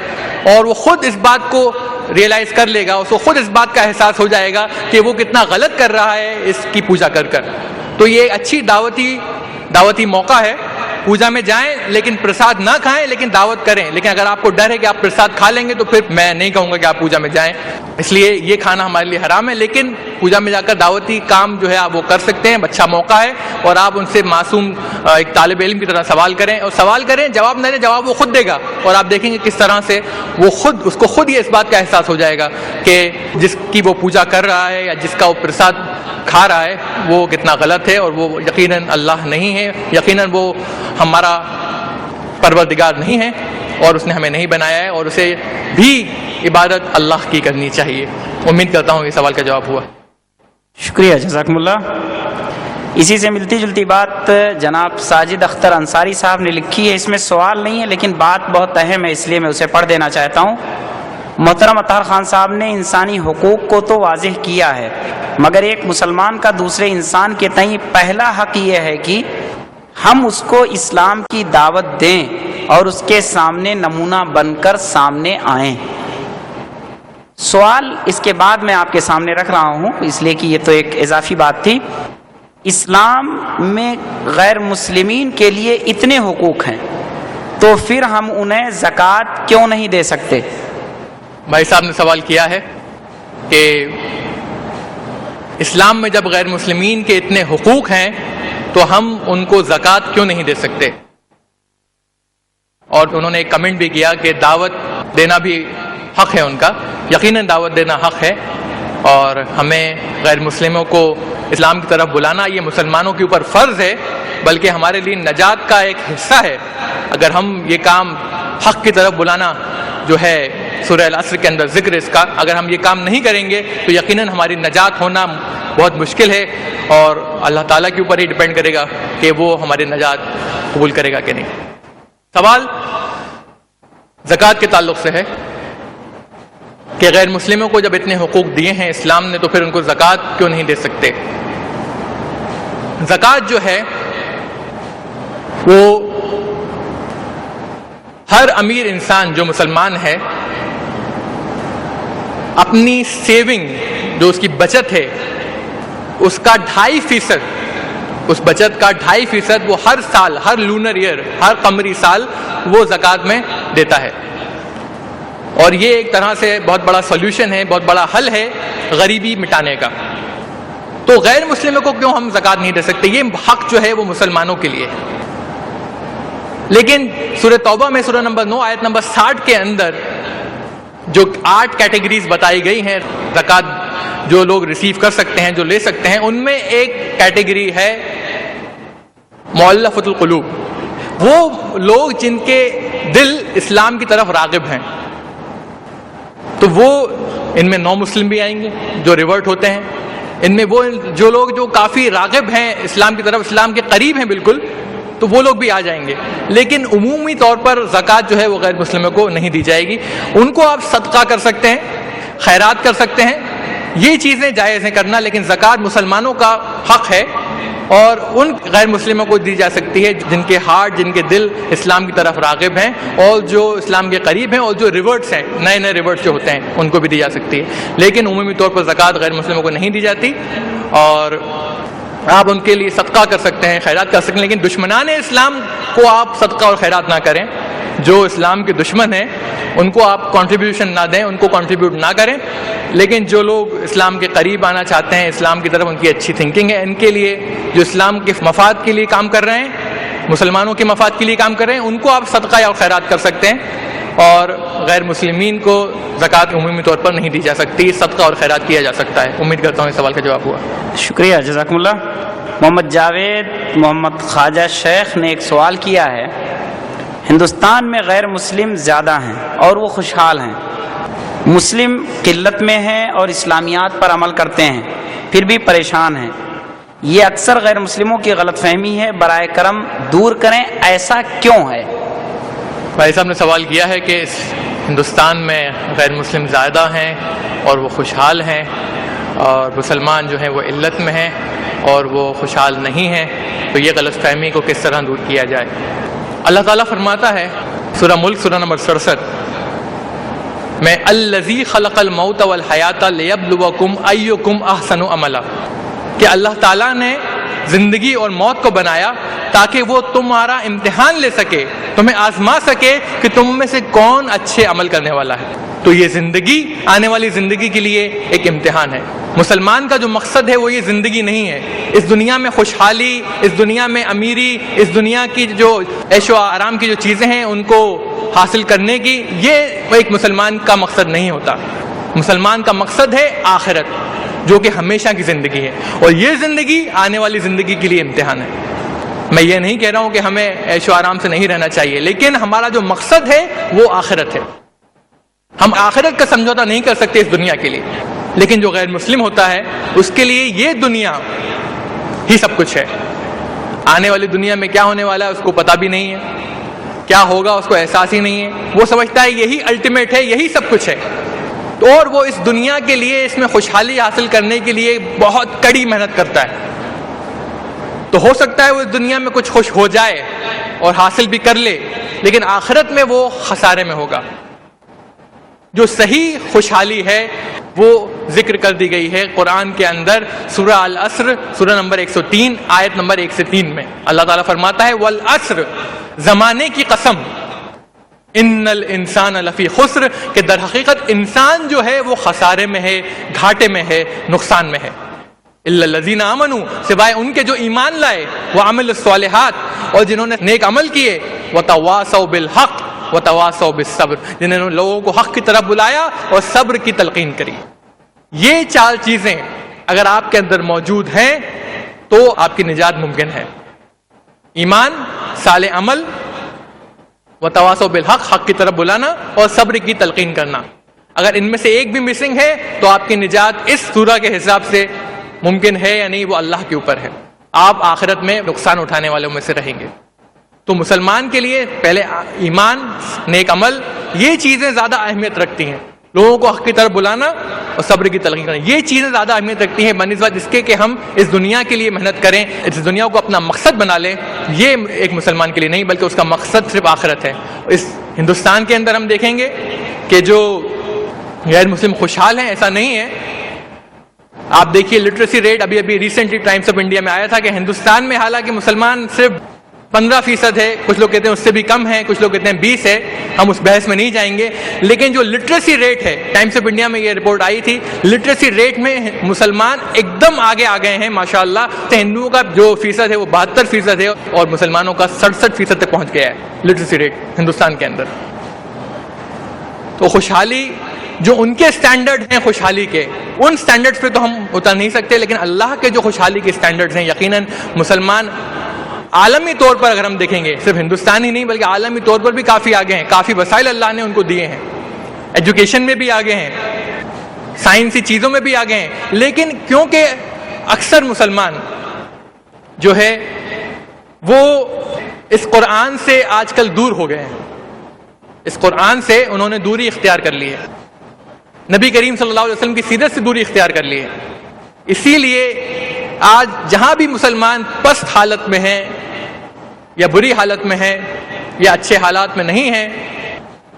اور وہ خود اس بات کو ریئلائز کر لے گا، اس کو خود اس بات کا احساس ہو جائے گا کہ وہ کتنا غلط کر رہا ہے اس کی پوجا کر کر. تو یہ اچھی دعوتی موقع ہے. پوجا میں جائیں لیکن پرساد نہ کھائیں, لیکن دعوت کریں. لیکن اگر آپ کو ڈر ہے کہ آپ پرساد کھا لیں گے تو پھر میں نہیں کہوں گا کہ آپ پوجا میں جائیں. اس لیے یہ کھانا ہمارے لیے حرام ہے. لیکن پوجا میں جا کر دعوتی کام جو ہے آپ وہ کر سکتے ہیں, اچھا موقع ہے. اور آپ ان سے معصوم ایک طالب علم کی طرح سوال کریں, اور سوال کریں, جواب نہ دیں, جواب وہ خود دے گا. اور آپ دیکھیں گے کس طرح سے وہ اس کو خود یہ اس بات کا احساس ہو جائے گا کہ جس کی وہ پوجا کر رہا ہے یا جس کا وہ پرساد کھا رہا ہے وہ کتنا غلط ہے, اور وہ یقیناً اللہ نہیں ہے, یقیناً وہ ہمارا پروردگار نہیں ہے, اور اس نے ہمیں نہیں بنایا ہے, اور اسے بھی عبادت اللہ کی کرنی چاہیے. امید کرتا ہوں یہ سوال کا جواب ہوا. شکریہ, جزاکم اللہ. اسی سے ملتی جلتی بات جناب ساجد اختر انصاری صاحب نے لکھی ہے. اس میں سوال نہیں ہے لیکن بات بہت اہم ہے, اس لیے میں اسے پڑھ دینا چاہتا ہوں. محترم اطہر خان صاحب نے انسانی حقوق کو تو واضح کیا ہے, مگر ایک مسلمان کا دوسرے انسان کے تئیں پہلا حق یہ ہے کہ ہم اس کو اسلام کی دعوت دیں اور اس کے سامنے نمونہ بن کر سامنے آئیں. سوال اس کے بعد میں آپ کے سامنے رکھ رہا ہوں, اس لیے کہ یہ تو ایک اضافی بات تھی. اسلام میں غیر مسلمین کے لیے اتنے حقوق ہیں, تو پھر ہم انہیں زکوٰۃ کیوں نہیں دے سکتے؟ بھائی صاحب نے سوال کیا ہے کہ اسلام میں جب غیر مسلمین کے اتنے حقوق ہیں تو ہم ان کو زکوٰۃ کیوں نہیں دے سکتے. اور انہوں نے ایک کمنٹ بھی کیا کہ دعوت دینا بھی حق ہے ان کا. یقیناً دعوت دینا حق ہے, اور ہمیں غیر مسلموں کو اسلام کی طرف بلانا یہ مسلمانوں کے اوپر فرض ہے, بلکہ ہمارے لیے نجات کا ایک حصہ ہے. اگر ہم یہ کام حق کی طرف بلانا جو ہے سورہ العصر کے اندر ذکر اس کا, اگر ہم یہ کام نہیں کریں گے تو یقیناً ہماری نجات ہونا بہت مشکل ہے, اور اللہ تعالیٰ کے اوپر ہی ڈپینڈ کرے گا کہ وہ ہماری نجات قبول کرے گا کہ نہیں. سوال زکوٰۃ کے تعلق سے ہے کہ غیر مسلموں کو جب اتنے حقوق دیے ہیں اسلام نے, تو پھر ان کو زکوٰۃ کیوں نہیں دے سکتے. زکوٰۃ جو ہے وہ ہر امیر انسان جو مسلمان ہے اپنی سیونگ جو اس کی بچت ہے اس کا 2.5%, اس بچت کا 2.5% وہ ہر سال, ہر لونر ایئر, ہر قمری سال وہ زکوٰۃ میں دیتا ہے. اور یہ ایک طرح سے بہت بڑا سولوشن ہے, بہت بڑا حل ہے غریبی مٹانے کا. تو غیر مسلموں کو کیوں ہم زکوٰۃ نہیں دے سکتے؟ یہ حق جو ہے وہ مسلمانوں کے لیے ہے. لیکن سورہ توبہ میں سورہ نمبر 9 آیت نمبر 60 کے اندر جو 8 کیٹیگریز بتائی گئی ہیں زکوٰۃ جو لوگ ریسیو کر سکتے ہیں, جو لے سکتے ہیں, ان میں ایک کیٹیگری ہے مؤلفۃ القلوب, وہ لوگ جن کے دل اسلام کی طرف راغب ہیں. تو وہ ان میں نو مسلم بھی آئیں گے جو ریورٹ ہوتے ہیں, ان میں وہ جو لوگ جو کافی راغب ہیں اسلام کی طرف, اسلام کے قریب ہیں بالکل, تو وہ لوگ بھی آ جائیں گے. لیکن عمومی طور پر زکوٰۃ جو ہے وہ غیر مسلموں کو نہیں دی جائے گی. ان کو آپ صدقہ کر سکتے ہیں, خیرات کر سکتے ہیں, یہ چیزیں جائز ہیں کرنا, لیکن زکوٰۃ مسلمانوں کا حق ہے, اور ان غیر مسلموں کو دی جا سکتی ہے جن کے ہارٹ, جن کے دل اسلام کی طرف راغب ہیں, اور جو اسلام کے قریب ہیں, اور جو ریورٹس ہیں, نئے نئے ریورٹس جو ہوتے ہیں, ان کو بھی دی جا سکتی ہے. لیکن عمومی طور پر زکوٰۃ غیر مسلموں کو نہیں دی جاتی, اور آپ ان کے لیے صدقہ کر سکتے ہیں, خیرات کر سکتے ہیں, لیکن دشمنان اسلام کو آپ صدقہ اور خیرات نہ کریں. جو اسلام کے دشمن ہیں ان کو آپ کنٹریبیوشن نہ دیں, ان کو کنٹریبیوٹ نہ کریں. لیکن جو لوگ اسلام کے قریب آنا چاہتے ہیں, اسلام کی طرف ان کی اچھی تھنکنگ ہے, ان کے لیے جو اسلام کے مفاد کے لیے کام کر رہے ہیں, مسلمانوں کے مفاد کے لیے کام کر رہے ہیں, ان کو آپ صدقہ یا خیرات کر سکتے ہیں. اور غیر مسلمین کو زکوٰۃ عمومی طور پر نہیں دی جا سکتی, صدقہ اور خیرات کیا جا سکتا ہے. امید کرتا ہوں اس سوال کا جواب ہوا. شکریہ, جزاکم اللہ. محمد جاوید محمد خواجہ شیخ نے ایک سوال کیا ہے. ہندوستان میں غیر مسلم زیادہ ہیں اور وہ خوشحال ہیں, مسلم قلت میں ہیں اور اسلامیات پر عمل کرتے ہیں, پھر بھی پریشان ہیں. یہ اکثر غیر مسلموں کی غلط فہمی ہے, برائے کرم دور کریں, ایسا کیوں ہے؟ بھائی صاحب نے سوال کیا ہے کہ ہندوستان میں غیر مسلم زیادہ ہیں اور وہ خوشحال ہیں, اور مسلمان جو ہیں وہ علت میں ہیں اور وہ خوشحال نہیں ہیں, تو یہ غلط فہمی کو کس طرح دور کیا جائے؟ اللہ تعالیٰ فرماتا ہے سورہ ملک سورہ نمبر 67 میں, الذی خلق الموت والحیات لیبلوکم ایکم احسن عملا, کہ اللہ تعالیٰ نے زندگی اور موت کو بنایا تاکہ وہ تمہارا امتحان لے سکے، تمہیں آزما سکے کہ تم میں سے کون اچھے عمل کرنے والا ہے۔ تو یہ زندگی آنے والی زندگی کے لیے ایک امتحان ہے۔ مسلمان کا جو مقصد ہے وہ یہ زندگی نہیں ہے، اس دنیا میں خوشحالی، اس دنیا میں امیری، اس دنیا کی جو عیش و آرام کی جو چیزیں ہیں ان کو حاصل کرنے کی، یہ ایک مسلمان کا مقصد نہیں ہوتا۔ مسلمان کا مقصد ہے آخرت، جو کہ ہمیشہ کی زندگی ہے، اور یہ زندگی آنے والی زندگی کے لیے امتحان ہے۔ میں یہ نہیں کہہ رہا ہوں کہ ہمیں عیش و آرام سے نہیں رہنا چاہیے، لیکن ہمارا جو مقصد ہے وہ آخرت ہے۔ ہم آخرت کا سمجھوتا نہیں کر سکتے اس دنیا کے لیے، لیکن جو غیر مسلم ہوتا ہے اس کے لیے یہ دنیا ہی سب کچھ ہے۔ آنے والی دنیا میں کیا ہونے والا ہے اس کو پتہ بھی نہیں ہے، کیا ہوگا اس کو احساس ہی نہیں ہے۔ وہ سمجھتا ہے یہی الٹیمیٹ ہے، یہی سب کچھ ہے، اور وہ اس دنیا کے لیے، اس میں خوشحالی حاصل کرنے کے لیے بہت کڑی محنت کرتا ہے۔ تو ہو سکتا ہے وہ اس دنیا میں کچھ خوش ہو جائے اور حاصل بھی کر لے، لیکن آخرت میں وہ خسارے میں ہوگا۔ جو صحیح خوشحالی ہے وہ ذکر کر دی گئی ہے قرآن کے اندر، سورہ العصر، سورہ نمبر 103 آیت نمبر 1 سے 3 میں اللہ تعالیٰ فرماتا ہے والعصر، زمانے کی قسم، ان الانسان لفی خسر، کہ در حقیقت انسان جو ہے وہ خسارے میں ہے، گھاٹے میں ہے، نقصان میں ہے، الا الذین آمنوا، سوائے ان کے جو ایمان لائے، وعملوا الصالحات، اور جنہوں نے نیک عمل کیے، وتواصوا بالحق وتواصوا بالصبر، جنہوں نے لوگوں کو حق کی طرف بلایا اور صبر کی تلقین کری۔ یہ 4 چیزیں اگر آپ کے اندر موجود ہیں تو آپ کی نجات ممکن ہے۔ ایمان، صالح عمل، وتواصوا بالحق، حق کی طرف بلانا، اور صبر کی تلقین کرنا۔ اگر ان میں سے ایک بھی مسنگ ہے تو آپ کی نجات اس سورہ کے حساب سے ممکن ہے یا نہیں وہ اللہ کے اوپر ہے، آپ آخرت میں نقصان اٹھانے والوں میں سے رہیں گے۔ تو مسلمان کے لیے پہلے ایمان، نیک عمل، یہ چیزیں زیادہ اہمیت رکھتی ہیں۔ لوگوں کو حق کی طرف بلانا اور صبر کی تلقین کرنا، یہ چیزیں زیادہ اہمیت رکھتی ہیں بنسبت اس کے کہ ہم اس دنیا کے لیے محنت کریں، اس دنیا کو اپنا مقصد بنا لیں۔ یہ ایک مسلمان کے لیے نہیں، بلکہ اس کا مقصد صرف آخرت ہے۔ اس ہندوستان کے اندر ہم دیکھیں گے کہ جو غیر مسلم خوشحال ہیں، ایسا نہیں ہے۔ آپ دیکھیے لٹریسی ریٹ، ابھی ریسنٹلی ٹائمز آف انڈیا میں آیا تھا کہ ہندوستان میں حالانکہ مسلمان صرف 15% ہے، کچھ لوگ کہتے ہیں اس سے بھی کم ہے، کچھ لوگ کہتے ہیں 20 ہے، ہم اس بحث میں نہیں جائیں گے، لیکن جو لٹریسی ریٹ ہے، ٹائمز آف انڈیا میں یہ رپورٹ آئی تھی، لٹریسی ریٹ میں مسلمان ایک دم آگے آ گئے ہیں ماشاءاللہ۔ ہندوؤں کا جو فیصد ہے وہ 72% ہے، اور مسلمانوں کا 67% تک پہنچ گیا ہے لٹریسی ریٹ ہندوستان کے اندر۔ تو خوشحالی جو ان کے سٹینڈرڈ ہیں خوشحالی کے، ان سٹینڈرڈز پہ تو ہم اتر نہیں سکتے، لیکن اللہ کے جو خوشحالی کے سٹینڈرڈز ہیں، یقیناً مسلمان عالمی طور پر اگر ہم دیکھیں گے، صرف ہندوستان ہی نہیں بلکہ عالمی طور پر بھی کافی آگے ہیں، کافی وسائل اللہ نے ان کو دیے ہیں، ایجوکیشن میں بھی آگے ہیں، سائنسی چیزوں میں بھی آگے ہیں، لیکن کیونکہ اکثر مسلمان جو ہے وہ اس قرآن سے آج کل دور ہو گئے ہیں، اس قرآن سے انہوں نے دوری اختیار کر لی ہے، نبی کریم صلی اللہ علیہ وسلم کی سیرت سے دوری اختیار کر لی ہے۔ اسی لیے آج جہاں بھی مسلمان پست حالت میں ہیں یا بری حالت میں ہیں یا اچھے حالات میں نہیں ہیں،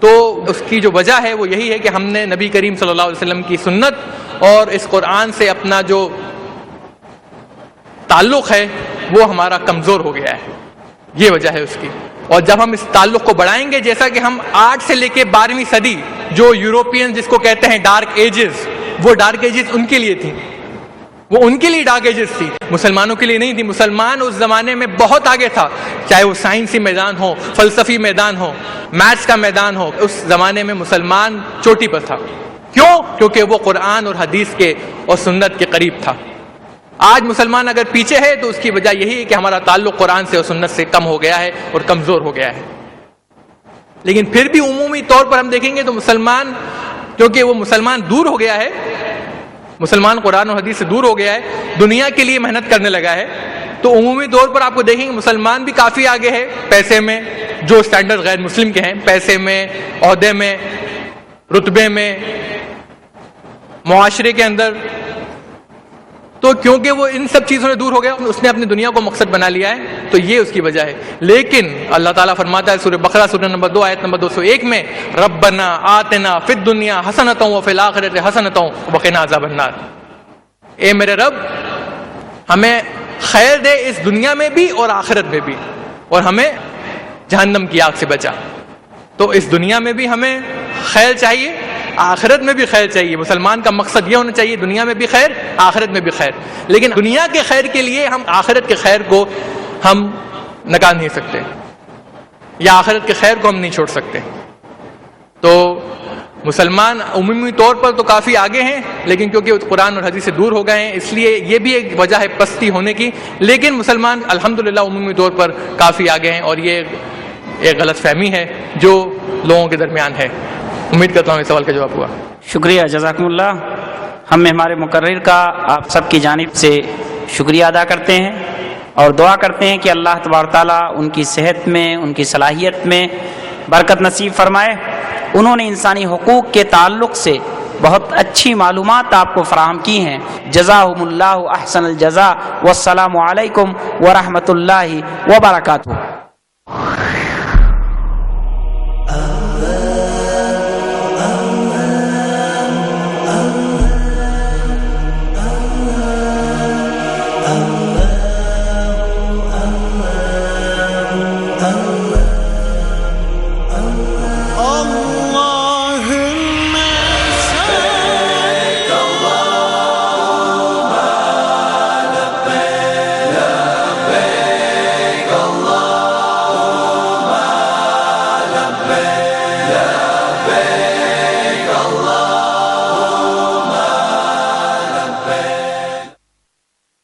تو اس کی جو وجہ ہے وہ یہی ہے کہ ہم نے نبی کریم صلی اللہ علیہ وسلم کی سنت اور اس قرآن سے اپنا جو تعلق ہے وہ ہمارا کمزور ہو گیا ہے، یہ وجہ ہے اس کی۔ اور جب ہم اس تعلق کو بڑھائیں گے، جیسا کہ ہم 8 سے لے کے 12ویں صدی جو یوروپین جس کو کہتے ہیں ڈارک ایجز، وہ ڈارک ایجز ان کے لیے تھی، وہ ان کے لیے ڈارک ایجز تھی، مسلمانوں کے لیے نہیں تھی۔ مسلمان اس زمانے میں بہت آگے تھا، چاہے وہ سائنسی میدان ہو، فلسفی میدان ہو، میتھس کا میدان ہو، اس زمانے میں مسلمان چوٹی پر تھا۔ کیوں؟ کیونکہ وہ قرآن اور حدیث کے اور سنت کے قریب تھا۔ آج مسلمان اگر پیچھے ہے تو اس کی وجہ یہی ہے کہ ہمارا تعلق قرآن سے اور سنت سے کم ہو گیا ہے اور کمزور ہو گیا ہے۔ لیکن پھر بھی عمومی طور پر ہم دیکھیں گے تو مسلمان، کیونکہ وہ مسلمان دور ہو گیا ہے، مسلمان قرآن اور حدیث سے دور ہو گیا ہے، دنیا کے لیے محنت کرنے لگا ہے، تو عمومی طور پر آپ کو دیکھیں گے مسلمان بھی کافی آگے ہے پیسے میں، جو سٹینڈرڈ غیر مسلم کے ہیں، پیسے میں، عہدے میں، رتبے میں، معاشرے کے اندر۔ تو کیونکہ وہ ان سب چیزوں سے دور ہو گیا، اس نے اپنی دنیا کو مقصد بنا لیا ہے، تو یہ اس کی وجہ ہے۔ لیکن اللہ تعالیٰ فرماتا ہے سورہ بقرہ سورہ نمبر 2 آیت نمبر 201 میں، ربنا آتنا فی الدنیا حسنۃ وفی الآخرۃ حسنۃ وقنا عذاب النار، اے میرے رب ہمیں خیر دے اس دنیا میں بھی اور آخرت میں بھی، اور ہمیں جہنم کی آگ سے بچا۔ تو اس دنیا میں بھی ہمیں خیر چاہیے، آخرت میں بھی خیر چاہیے۔ مسلمان کا مقصد یہ ہونا چاہیے دنیا میں بھی خیر، آخرت میں بھی خیر، لیکن دنیا کے خیر کے لیے ہم آخرت کے خیر کو ہم نکال نہیں سکتے، یا آخرت کے خیر کو ہم نہیں چھوڑ سکتے۔ تو مسلمان عمومی طور پر تو کافی آگے ہیں، لیکن کیونکہ قرآن اور حدیث سے دور ہو گئے ہیں، اس لیے یہ بھی ایک وجہ ہے پستی ہونے کی، لیکن مسلمان الحمدللہ عمومی طور پر کافی آگے ہیں، اور یہ ایک غلط فہمی ہے جو لوگوں کے درمیان ہے۔ امید کرتا ہوں اس سوال کا جواب ہوا۔ شکریہ، جزاکم اللہ۔ ہم ہمارے مقرر کا آپ سب کی جانب سے شکریہ ادا کرتے ہیں اور دعا کرتے ہیں کہ اللہ تبارک تعالیٰ ان کی صحت میں، ان کی صلاحیت میں برکت نصیب فرمائے۔ انہوں نے انسانی حقوق کے تعلق سے بہت اچھی معلومات آپ کو فراہم کی ہیں۔ جزاہم اللہ احسن الجزاء، والسلام علیکم ورحمۃ اللہ وبرکاتہ۔